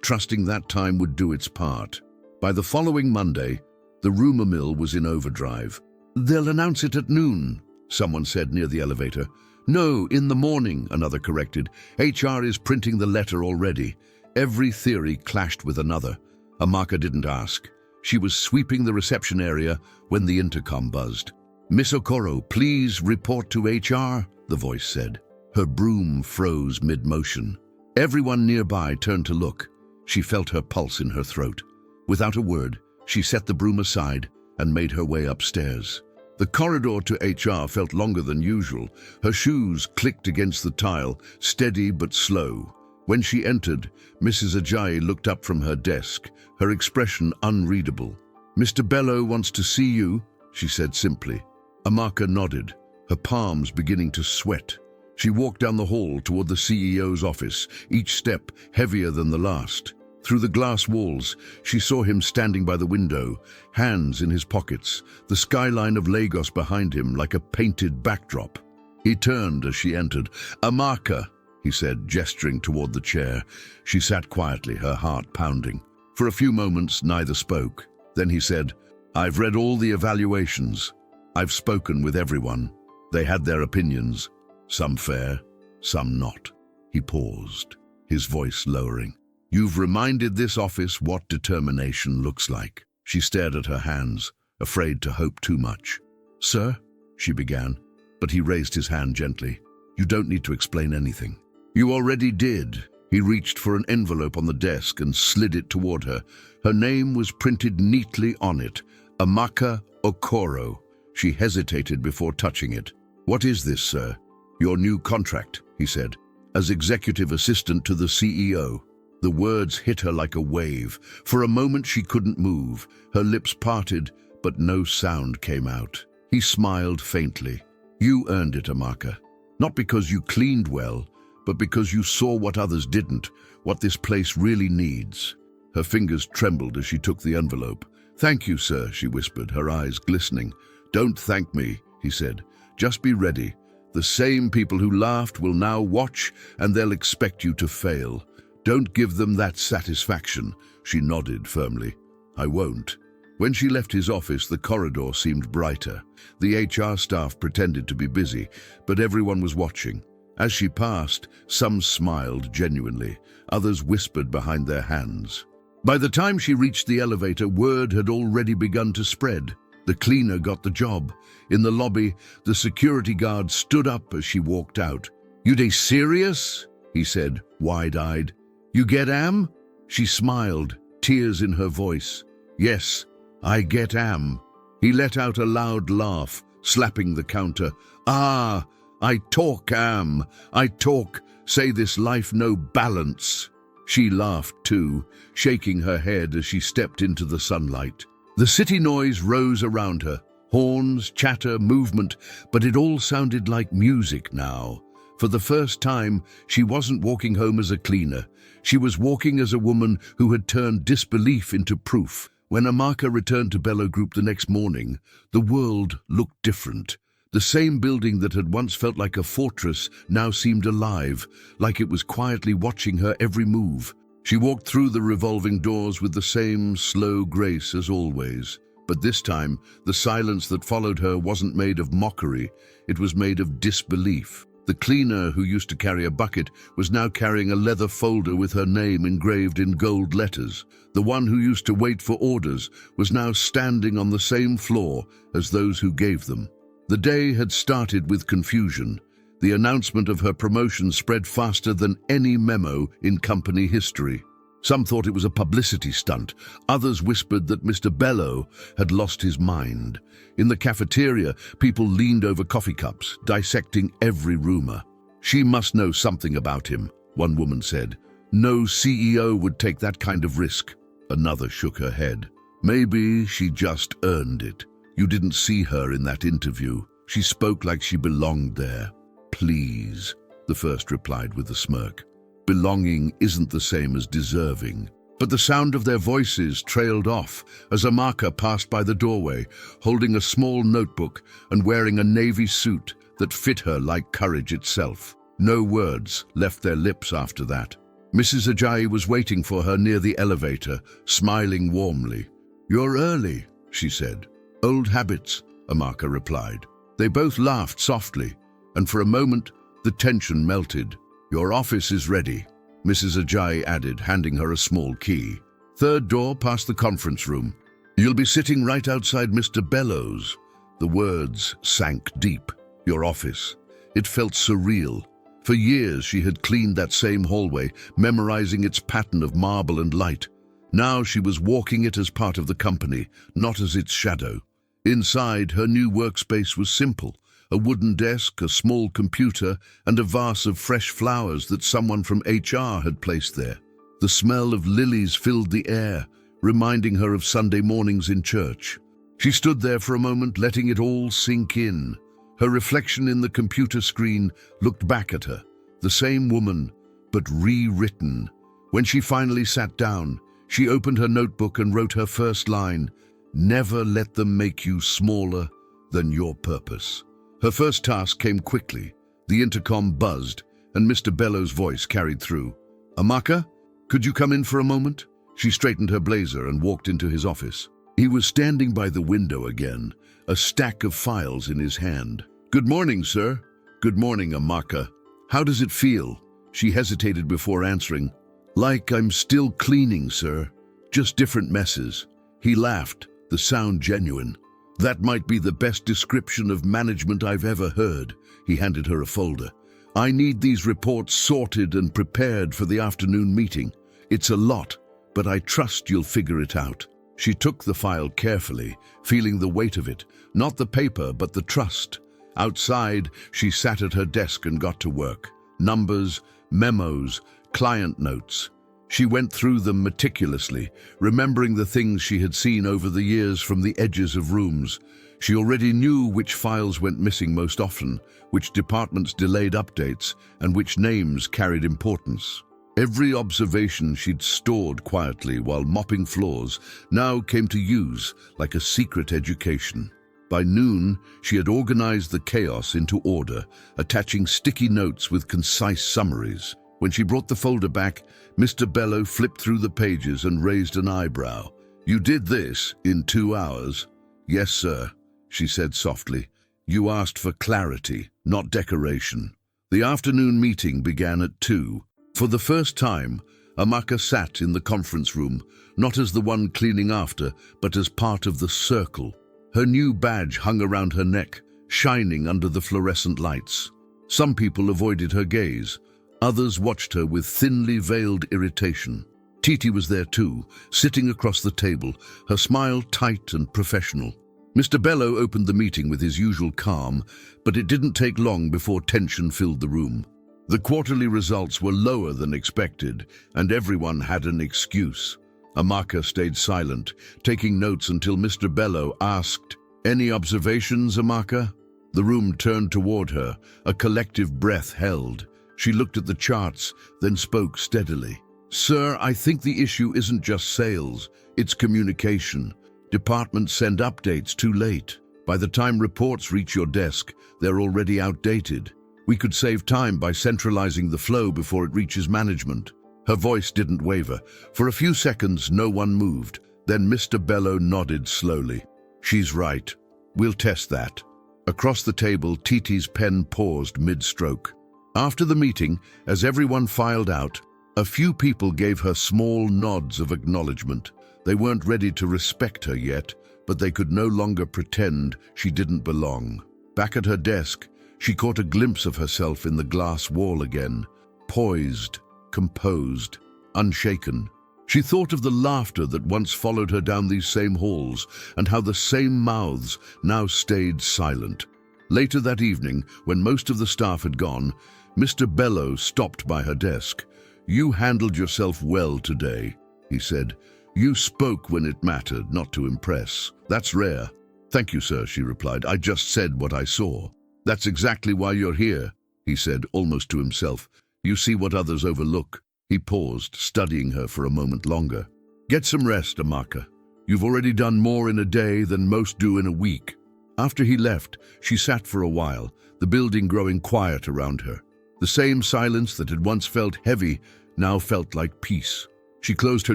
trusting that time would do its part. By the following Monday, the rumor mill was in overdrive. "They'll announce it at noon," someone said near the elevator. "No, in the morning," another corrected. "HR is printing the letter already." Every theory clashed with another. Amaka didn't ask. She was sweeping the reception area when the intercom buzzed. "Miss Okoro, please report to HR," the voice said. Her broom froze mid-motion. Everyone nearby turned to look. She felt her pulse in her throat. Without a word, she set the broom aside and made her way upstairs. The corridor to HR felt longer than usual. Her shoes clicked against the tile, steady but slow. When she entered, Mrs. Ajayi looked up from her desk, her expression unreadable. "Mr. Bello wants to see you," she said simply. Amaka nodded, her palms beginning to sweat. She walked down the hall toward the CEO's office, each step heavier than the last. Through the glass walls, she saw him standing by the window, hands in his pockets, the skyline of Lagos behind him like a painted backdrop. He turned as she entered. "Amaka," he said, gesturing toward the chair. She sat quietly, her heart pounding. For a few moments, neither spoke. Then he said, "I've read all the evaluations. I've spoken with everyone. They had their opinions, some fair, some not." He paused, his voice lowering. "You've reminded this office what determination looks like." She stared at her hands, afraid to hope too much. "Sir?" she began. but he raised his hand gently. You don't need to explain anything. You already did. He reached for an envelope on the desk and slid it toward her. Her name was printed neatly on it, Amaka Okoro. She hesitated before touching it. What is this, sir? Your new contract, he said, as executive assistant to the CEO. The words hit her like a wave. For a moment she couldn't move. Her lips parted, but no sound came out. He smiled faintly. You earned it, Amaka. Not because you cleaned well, but because you saw what others didn't, what this place really needs. Her fingers trembled as she took the envelope. Thank you, sir, she whispered, her eyes glistening. Don't thank me, he said. Just be ready. The same people who laughed will now watch, and they'll expect you to fail. Don't give them that satisfaction. She nodded firmly. I won't. When she left his office, the corridor seemed brighter. The HR staff pretended to be busy, but everyone was watching. As she passed, some smiled genuinely, others whispered behind their hands. By the time she reached the elevator, word had already begun to spread. The cleaner got the job. In the lobby, the security guard stood up as she walked out. You dey serious? He said, wide-eyed. You get am? She smiled, tears in her voice. Yes, I get am. He let out a loud laugh, slapping the counter. Ah, I talk am. I talk, say this life no balance. She laughed too, shaking her head as she stepped into the sunlight. The city noise rose around her. Horns, chatter, movement, but it all sounded like music now. For the first time, she wasn't walking home as a cleaner. She was walking as a woman who had turned disbelief into proof. When Amaka returned to Bello Group the next morning, the world looked different. The same building that had once felt like a fortress now seemed alive, like it was quietly watching her every move. She walked through the revolving doors with the same slow grace as always. But this time, the silence that followed her wasn't made of mockery, it was made of disbelief. The cleaner who used to carry a bucket was now carrying a leather folder with her name engraved in gold letters. The one who used to wait for orders was now standing on the same floor as those who gave them. The day had started with confusion. The announcement of her promotion spread faster than any memo in company history. Some thought it was a publicity stunt. Others whispered that Mr. Bello had lost his mind. In the cafeteria, people leaned over coffee cups, dissecting every rumor. She must know something about him, one woman said. No CEO would take that kind of risk. Another shook her head. Maybe she just earned it. You didn't see her in that interview. She spoke like she belonged there. Please, the first replied with a smirk. Belonging isn't the same as deserving. But the sound of their voices trailed off as Amaka passed by the doorway, holding a small notebook and wearing a navy suit that fit her like courage itself. No words left their lips after that. Mrs. Ajayi was waiting for her near the elevator, smiling warmly. You're early, she said. Old habits, Amaka replied. They both laughed softly, and for a moment the tension melted. Your office is ready, Mrs. Ajayi added, handing her a small key. Third door past the conference room. You'll be sitting right outside Mr. Bellows. The words sank deep. Your office. It felt surreal. For years she had cleaned that same hallway, memorizing its pattern of marble and light. Now she was walking it as part of the company, not as its shadow. Inside, her new workspace was simple. A wooden desk, a small computer, and a vase of fresh flowers that someone from HR had placed there. The smell of lilies filled the air, reminding her of Sunday mornings in church. She stood there for a moment, letting it all sink in. Her reflection in the computer screen looked back at her, the same woman, but rewritten. When she finally sat down, she opened her notebook and wrote her first line, "Never let them make you smaller than your purpose." Her first task came quickly. The intercom buzzed, and Mr. Bellows' voice carried through. "Amaka, could you come in for a moment?" She straightened her blazer and walked into his office. He was standing by the window again, a stack of files in his hand. "Good morning, sir." "Good morning, Amaka. How does it feel?" She hesitated before answering. "Like I'm still cleaning, sir. Just different messes." He laughed, the sound genuine. That might be the best description of management I've ever heard. He handed her a folder. I need these reports sorted and prepared for the afternoon meeting. It's a lot, but I trust you'll figure it out. She took the file carefully, feeling the weight of it, not the paper, but the trust. Outside, she sat at her desk and got to work. Numbers, memos, client notes. She went through them meticulously, remembering the things she had seen over the years from the edges of rooms. She already knew which files went missing most often, which departments delayed updates, and which names carried importance. Every observation she'd stored quietly while mopping floors now came to use like a secret education. By noon, she had organized the chaos into order, attaching sticky notes with concise summaries. When she brought the folder back, Mr. Bello flipped through the pages and raised an eyebrow. "You did this in 2 hours?" "Yes, sir," she said softly. "You asked for clarity, not decoration." The afternoon meeting began at 2. For the first time, Amaka sat in the conference room, not as the one cleaning after, but as part of the circle. Her new badge hung around her neck, shining under the fluorescent lights. Some people avoided her gaze. Others watched her with thinly veiled irritation. Titi was there too, sitting across the table, her smile tight and professional. Mr. Bello opened the meeting with his usual calm, but it didn't take long before tension filled the room. The quarterly results were lower than expected, and everyone had an excuse. Amaka stayed silent, taking notes until Mr. Bello asked, "Any observations, Amaka?" The room turned toward her, a collective breath held. She looked at the charts, then spoke steadily. "Sir, I think the issue isn't just sales, it's communication. Departments send updates too late. By the time reports reach your desk, they're already outdated. We could save time by centralizing the flow before it reaches management." Her voice didn't waver. For a few seconds, no one moved. Then Mr. Bello nodded slowly. "She's right. We'll test that." Across the table, Titi's pen paused mid-stroke. After the meeting, as everyone filed out, a few people gave her small nods of acknowledgement. They weren't ready to respect her yet, but they could no longer pretend she didn't belong. Back at her desk, she caught a glimpse of herself in the glass wall again, poised, composed, unshaken. She thought of the laughter that once followed her down these same halls and how the same mouths now stayed silent. Later that evening, when most of the staff had gone, Mr. Bello stopped by her desk. "You handled yourself well today," he said. "You spoke when it mattered, not to impress. That's rare." "Thank you, sir," she replied. "I just said what I saw." "That's exactly why you're here," he said, almost to himself. "You see what others overlook." He paused, studying her for a moment longer. "Get some rest, Amaka. You've already done more in a day than most do in a week." After he left, she sat for a while, the building growing quiet around her. The same silence that had once felt heavy now felt like peace. She closed her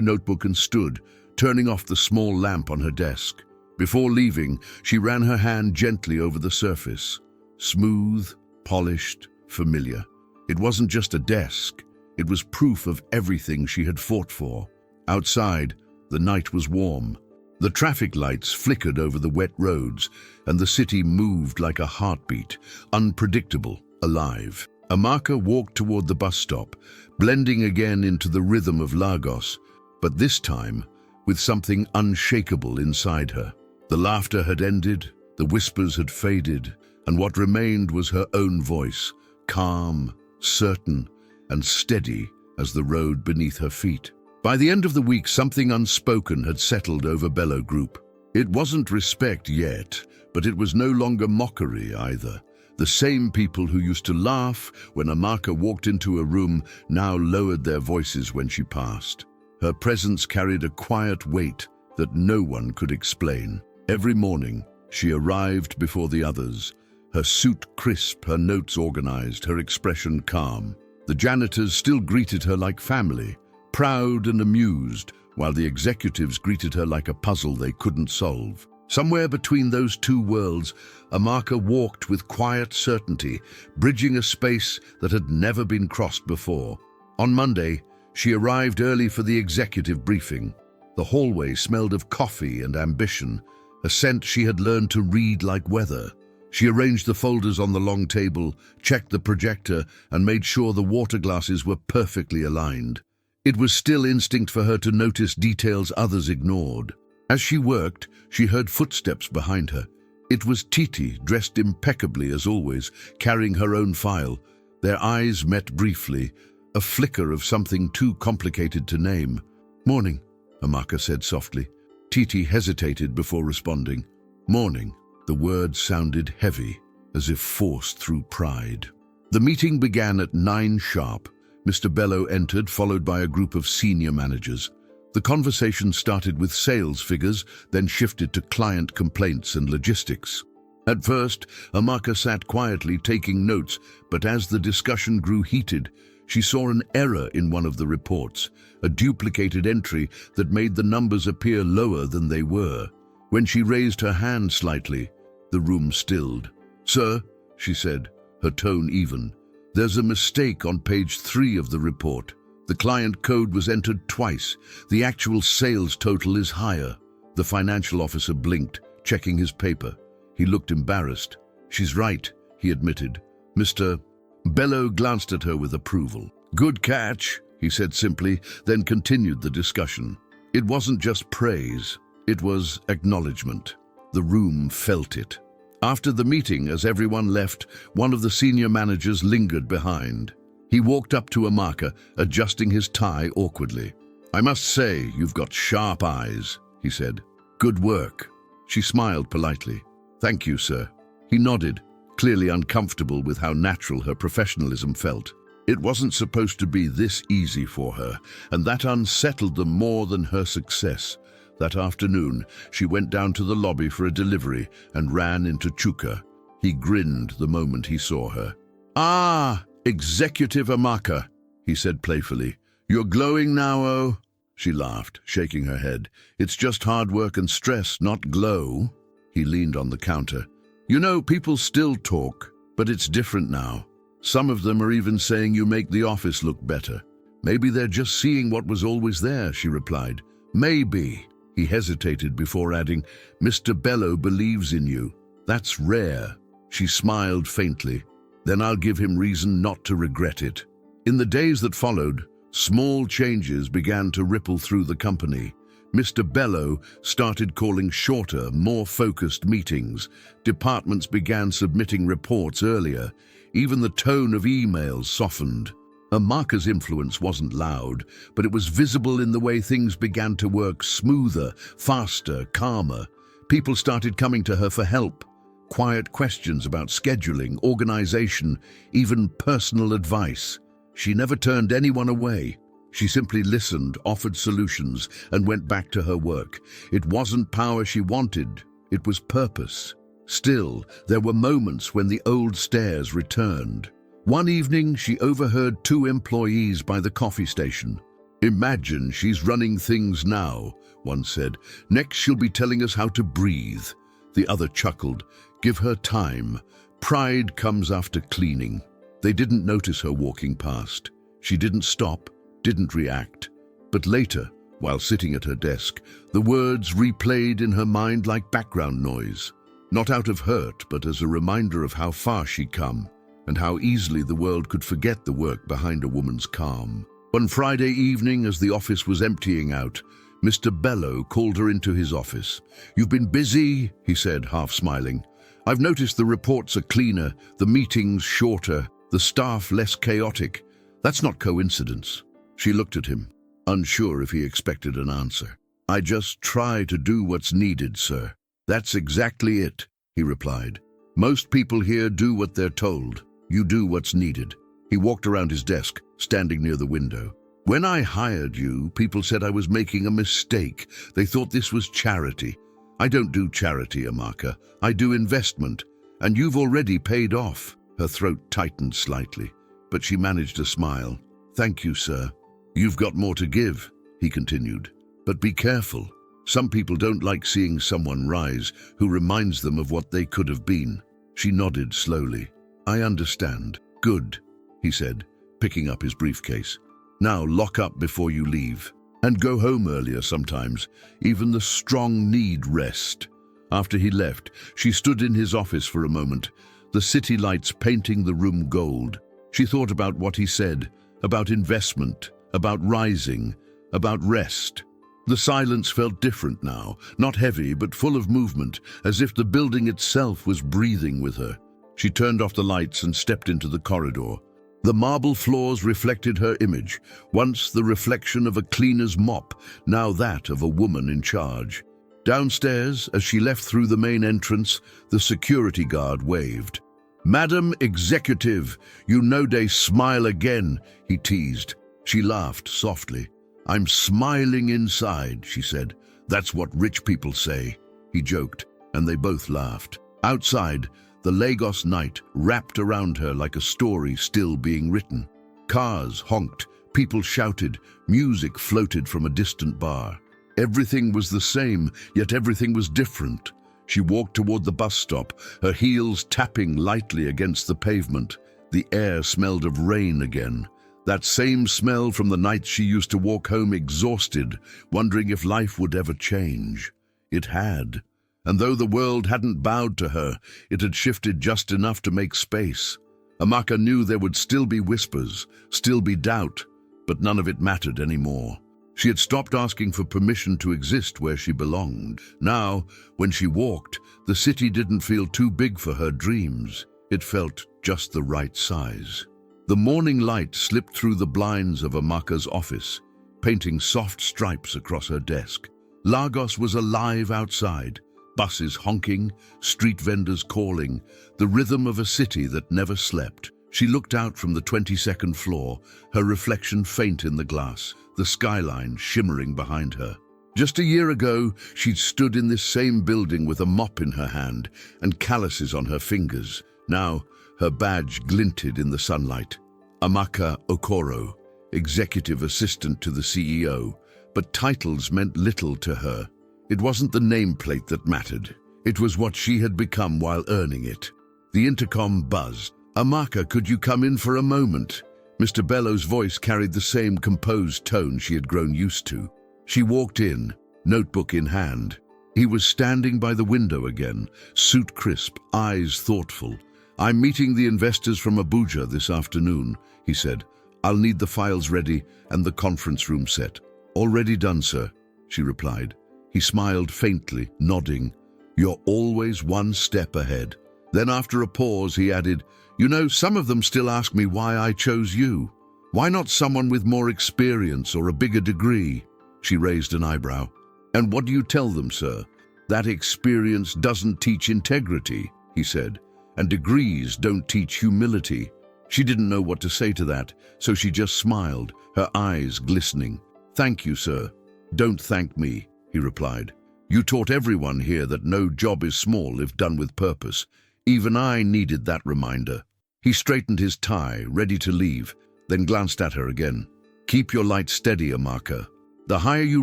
notebook and stood, turning off the small lamp on her desk. Before leaving, she ran her hand gently over the surface. Smooth, polished, familiar. It wasn't just a desk. It was proof of everything she had fought for. Outside, the night was warm. The traffic lights flickered over the wet roads, and the city moved like a heartbeat, unpredictable, alive. Amaka walked toward the bus stop, blending again into the rhythm of Lagos, but this time with something unshakable inside her. The laughter had ended, the whispers had faded, and what remained was her own voice, calm, certain, and steady as the road beneath her feet. By the end of the week, something unspoken had settled over Bello Group. It wasn't respect yet, but it was no longer mockery either. The same people who used to laugh when Amaka walked into a room now lowered their voices when she passed. Her presence carried a quiet weight that no one could explain. Every morning, she arrived before the others, her suit crisp, her notes organized, her expression calm. The janitors still greeted her like family, proud and amused, while the executives greeted her like a puzzle they couldn't solve. Somewhere between those two worlds, Amaka walked with quiet certainty, bridging a space that had never been crossed before. On Monday, she arrived early for the executive briefing. The hallway smelled of coffee and ambition, a scent she had learned to read like weather. She arranged the folders on the long table, checked the projector, and made sure the water glasses were perfectly aligned. It was still instinct for her to notice details others ignored. As she worked, she heard footsteps behind her. It was Titi, dressed impeccably as always, carrying her own file. Their eyes met briefly, a flicker of something too complicated to name. "Morning," Amaka said softly. Titi hesitated before responding. "Morning." The word sounded heavy, as if forced through pride. The meeting began at 9 sharp. Mr. Bello entered, followed by a group of senior managers. The conversation started with sales figures, then shifted to client complaints and logistics. At first, Amaka sat quietly taking notes, but as the discussion grew heated, she saw an error in one of the reports, a duplicated entry that made the numbers appear lower than they were. When she raised her hand slightly, the room stilled. "Sir," she said, her tone even, "there's a mistake on page 3 of the report. The client code was entered twice. The actual sales total is higher." The financial officer blinked, checking his paper. He looked embarrassed. "She's right," he admitted. Mr. Bello glanced at her with approval. "Good catch," he said simply, then continued the discussion. It wasn't just praise. It was acknowledgement. The room felt it. After the meeting, as everyone left, one of the senior managers lingered behind. He walked up to Amaka, adjusting his tie awkwardly. "I must say, you've got sharp eyes," he said. "Good work." She smiled politely. "Thank you, sir." He nodded, clearly uncomfortable with how natural her professionalism felt. It wasn't supposed to be this easy for her, and that unsettled them more than her success. That afternoon, she went down to the lobby for a delivery and ran into Chuka. He grinned the moment he saw her. "Ah, Executive Amaka," he said playfully. "You're glowing now, oh?" She laughed, shaking her head. "It's just hard work and stress, not glow." He leaned on the counter. "You know, people still talk, but it's different now. Some of them are even saying you make the office look better." "Maybe they're just seeing what was always there," she replied. "Maybe." He hesitated before adding, "Mr. Bello believes in you. That's rare." She smiled faintly. "Then I'll give him reason not to regret it." In the days that followed, small changes began to ripple through the company. Mr. Bello started calling shorter, more focused meetings. Departments began submitting reports earlier. Even the tone of emails softened. Amaka's influence wasn't loud, but it was visible in the way things began to work smoother, faster, calmer. People started coming to her for help. Quiet questions about scheduling, organization, even personal advice. She never turned anyone away. She simply listened, offered solutions, and went back to her work. It wasn't power she wanted, it was purpose. Still, there were moments when the old stares returned. One evening, she overheard 2 employees by the coffee station. "Imagine she's running things now," one said. "Next she'll be telling us how to breathe." The other chuckled. "Give her time. Pride comes after cleaning." They didn't notice her walking past. She didn't stop, didn't react. But later, while sitting at her desk, the words replayed in her mind like background noise. Not out of hurt, but as a reminder of how far she'd come, and how easily the world could forget the work behind a woman's calm. One Friday evening, as the office was emptying out, Mr. Bello called her into his office. "You've been busy," he said, half smiling. "I've noticed the reports are cleaner, the meetings shorter, the staff less chaotic. That's not coincidence." She looked at him, unsure if he expected an answer. "I just try to do what's needed, sir." "That's exactly it," he replied. "Most people here do what they're told. You do what's needed." He walked around his desk, standing near the window. "When I hired you, people said I was making a mistake. They thought this was charity. I don't do charity, Amaka. I do investment. And you've already paid off." Her throat tightened slightly, but she managed a smile. "Thank you, sir." "You've got more to give," he continued. "But be careful. Some people don't like seeing someone rise who reminds them of what they could have been." She nodded slowly. "I understand." "Good," he said, picking up his briefcase. "Now lock up before you leave. And go home earlier sometimes. Even the strong need rest." After he left, she stood in his office for a moment, the city lights painting the room gold. She thought about what he said, about investment, about rising, about rest. The silence felt different now, not heavy but full of movement, as if the building itself was breathing with her. She turned off the lights and stepped into the corridor. The marble floors reflected her image, once the reflection of a cleaner's mop, now that of a woman in charge. Downstairs, as she left through the main entrance, the security guard waved. "Madam Executive, you know they smile again," he teased. She laughed softly. "I'm smiling inside," she said. "That's what rich people say." He joked, and they both laughed. Outside, the Lagos night wrapped around her like a story still being written. Cars honked, people shouted, music floated from a distant bar. Everything was the same, yet everything was different. She walked toward the bus stop, her heels tapping lightly against the pavement. The air smelled of rain again. That same smell from the nights she used to walk home exhausted, wondering if life would ever change. It had. And though the world hadn't bowed to her, it had shifted just enough to make space. Amaka knew there would still be whispers, still be doubt, but none of it mattered anymore. She had stopped asking for permission to exist where she belonged. Now, when she walked, the city didn't feel too big for her dreams. It felt just the right size. The morning light slipped through the blinds of Amaka's office, painting soft stripes across her desk. Lagos was alive outside, buses honking, street vendors calling, the rhythm of a city that never slept. She looked out from the 22nd floor, her reflection faint in the glass, the skyline shimmering behind her. Just a year ago, she'd stood in this same building with a mop in her hand and calluses on her fingers. Now, her badge glinted in the sunlight. Amaka Okoro, executive assistant to the CEO, but titles meant little to her. It wasn't the nameplate that mattered. It was what she had become while earning it. The intercom buzzed. "Amaka, could you come in for a moment?" Mr. Bellow's voice carried the same composed tone she had grown used to. She walked in, notebook in hand. He was standing by the window again, suit crisp, eyes thoughtful. "I'm meeting the investors from Abuja this afternoon," he said. "I'll need the files ready and the conference room set." "Already done, sir," she replied. He smiled faintly, nodding. "You're always one step ahead." Then after a pause, he added, "You know, some of them still ask me why I chose you. Why not someone with more experience or a bigger degree?" She raised an eyebrow. "And what do you tell them, sir?" "That experience doesn't teach integrity," he said, "and degrees don't teach humility." She didn't know what to say to that, so she just smiled, her eyes glistening. "Thank you, sir." "Don't thank me," he replied. "You taught everyone here that no job is small if done with purpose. Even I needed that reminder." He straightened his tie, ready to leave, then glanced at her again. "Keep your light steady, Amaka. The higher you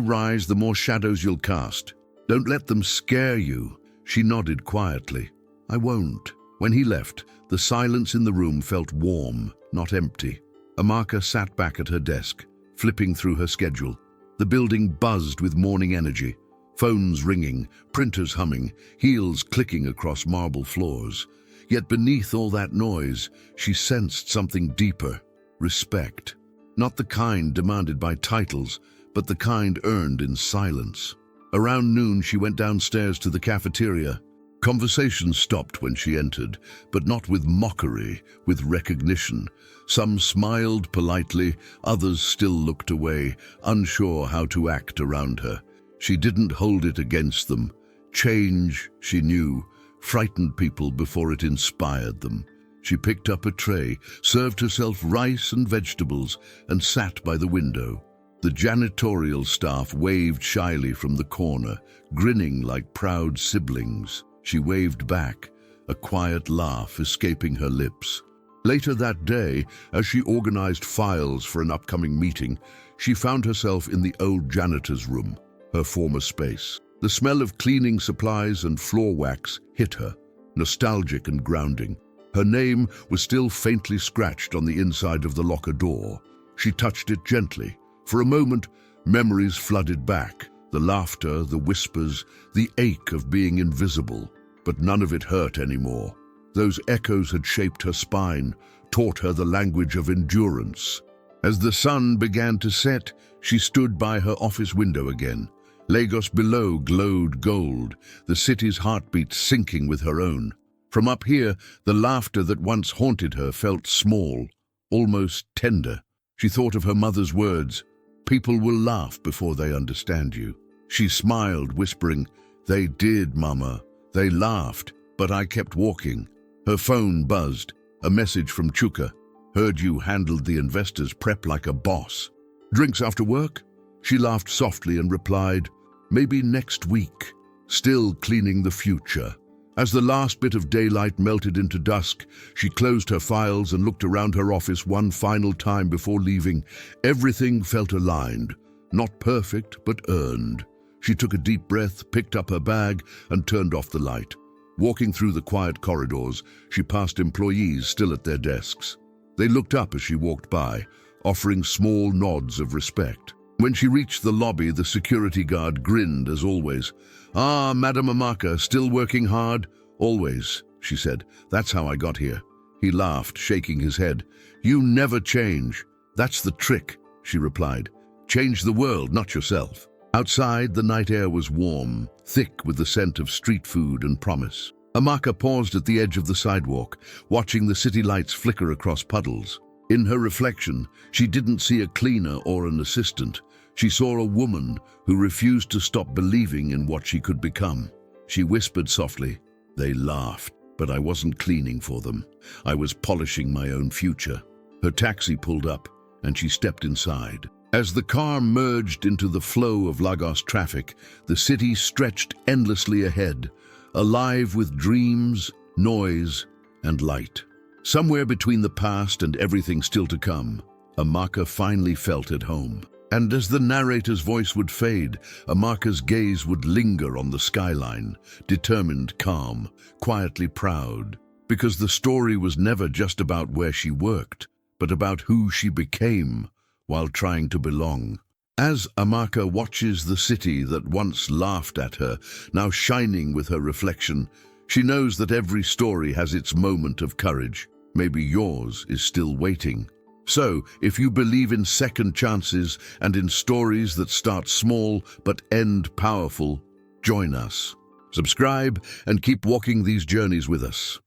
rise, the more shadows you'll cast. Don't let them scare you." She nodded quietly. "I won't." When he left, the silence in the room felt warm, not empty. Amaka sat back at her desk, flipping through her schedule. The building buzzed with morning energy. Phones ringing, printers humming, heels clicking across marble floors. Yet beneath all that noise, she sensed something deeper: respect. Not the kind demanded by titles, but the kind earned in silence. Around noon, she went downstairs to the cafeteria. Conversation stopped when she entered, but not with mockery, with recognition. Some smiled politely, others still looked away, unsure how to act around her. She didn't hold it against them. Change, she knew, frightened people before it inspired them. She picked up a tray, served herself rice and vegetables, and sat by the window. The janitorial staff waved shyly from the corner, grinning like proud siblings. She waved back, a quiet laugh escaping her lips. Later that day, as she organized files for an upcoming meeting, she found herself in the old janitor's room, her former space. The smell of cleaning supplies and floor wax hit her, nostalgic and grounding. Her name was still faintly scratched on the inside of the locker door. She touched it gently. For a moment, memories flooded back. The laughter, the whispers, the ache of being invisible. But none of it hurt anymore. Those echoes had shaped her spine, taught her the language of endurance. As the sun began to set, she stood by her office window again. Lagos below glowed gold, the city's heartbeat syncing with her own. From up here, the laughter that once haunted her felt small, almost tender. She thought of her mother's words, "People will laugh before they understand you." She smiled, whispering, "They did, Mama. They laughed, but I kept walking." Her phone buzzed, a message from Chuka. "Heard you handled the investors' prep like a boss. Drinks after work?" She laughed softly and replied, "Maybe next week." Still cleaning the future. As the last bit of daylight melted into dusk, she closed her files and looked around her office one final time before leaving. Everything felt aligned, not perfect, but earned. She took a deep breath, picked up her bag, and turned off the light. Walking through the quiet corridors, she passed employees still at their desks. They looked up as she walked by, offering small nods of respect. When she reached the lobby, the security guard grinned as always. "Ah, Madam Amaka, still working hard?" "Always," she said. "That's how I got here." He laughed, shaking his head. "You never change." "That's the trick," she replied. "Change the world, not yourself." Outside, the night air was warm, thick with the scent of street food and promise. Amaka paused at the edge of the sidewalk, watching the city lights flicker across puddles. In her reflection, she didn't see a cleaner or an assistant. She saw a woman who refused to stop believing in what she could become. She whispered softly, "They laughed, but I wasn't cleaning for them. I was polishing my own future." Her taxi pulled up, and she stepped inside. As the car merged into the flow of Lagos traffic, the city stretched endlessly ahead, alive with dreams, noise, and light. Somewhere between the past and everything still to come, Amaka finally felt at home. And as the narrator's voice would fade, Amaka's gaze would linger on the skyline, determined, calm, quietly proud, because the story was never just about where she worked, but about who she became while trying to belong. As Amaka watches the city that once laughed at her, now shining with her reflection, she knows that every story has its moment of courage. Maybe yours is still waiting. So, if you believe in second chances and in stories that start small but end powerful, join us. Subscribe and keep walking these journeys with us.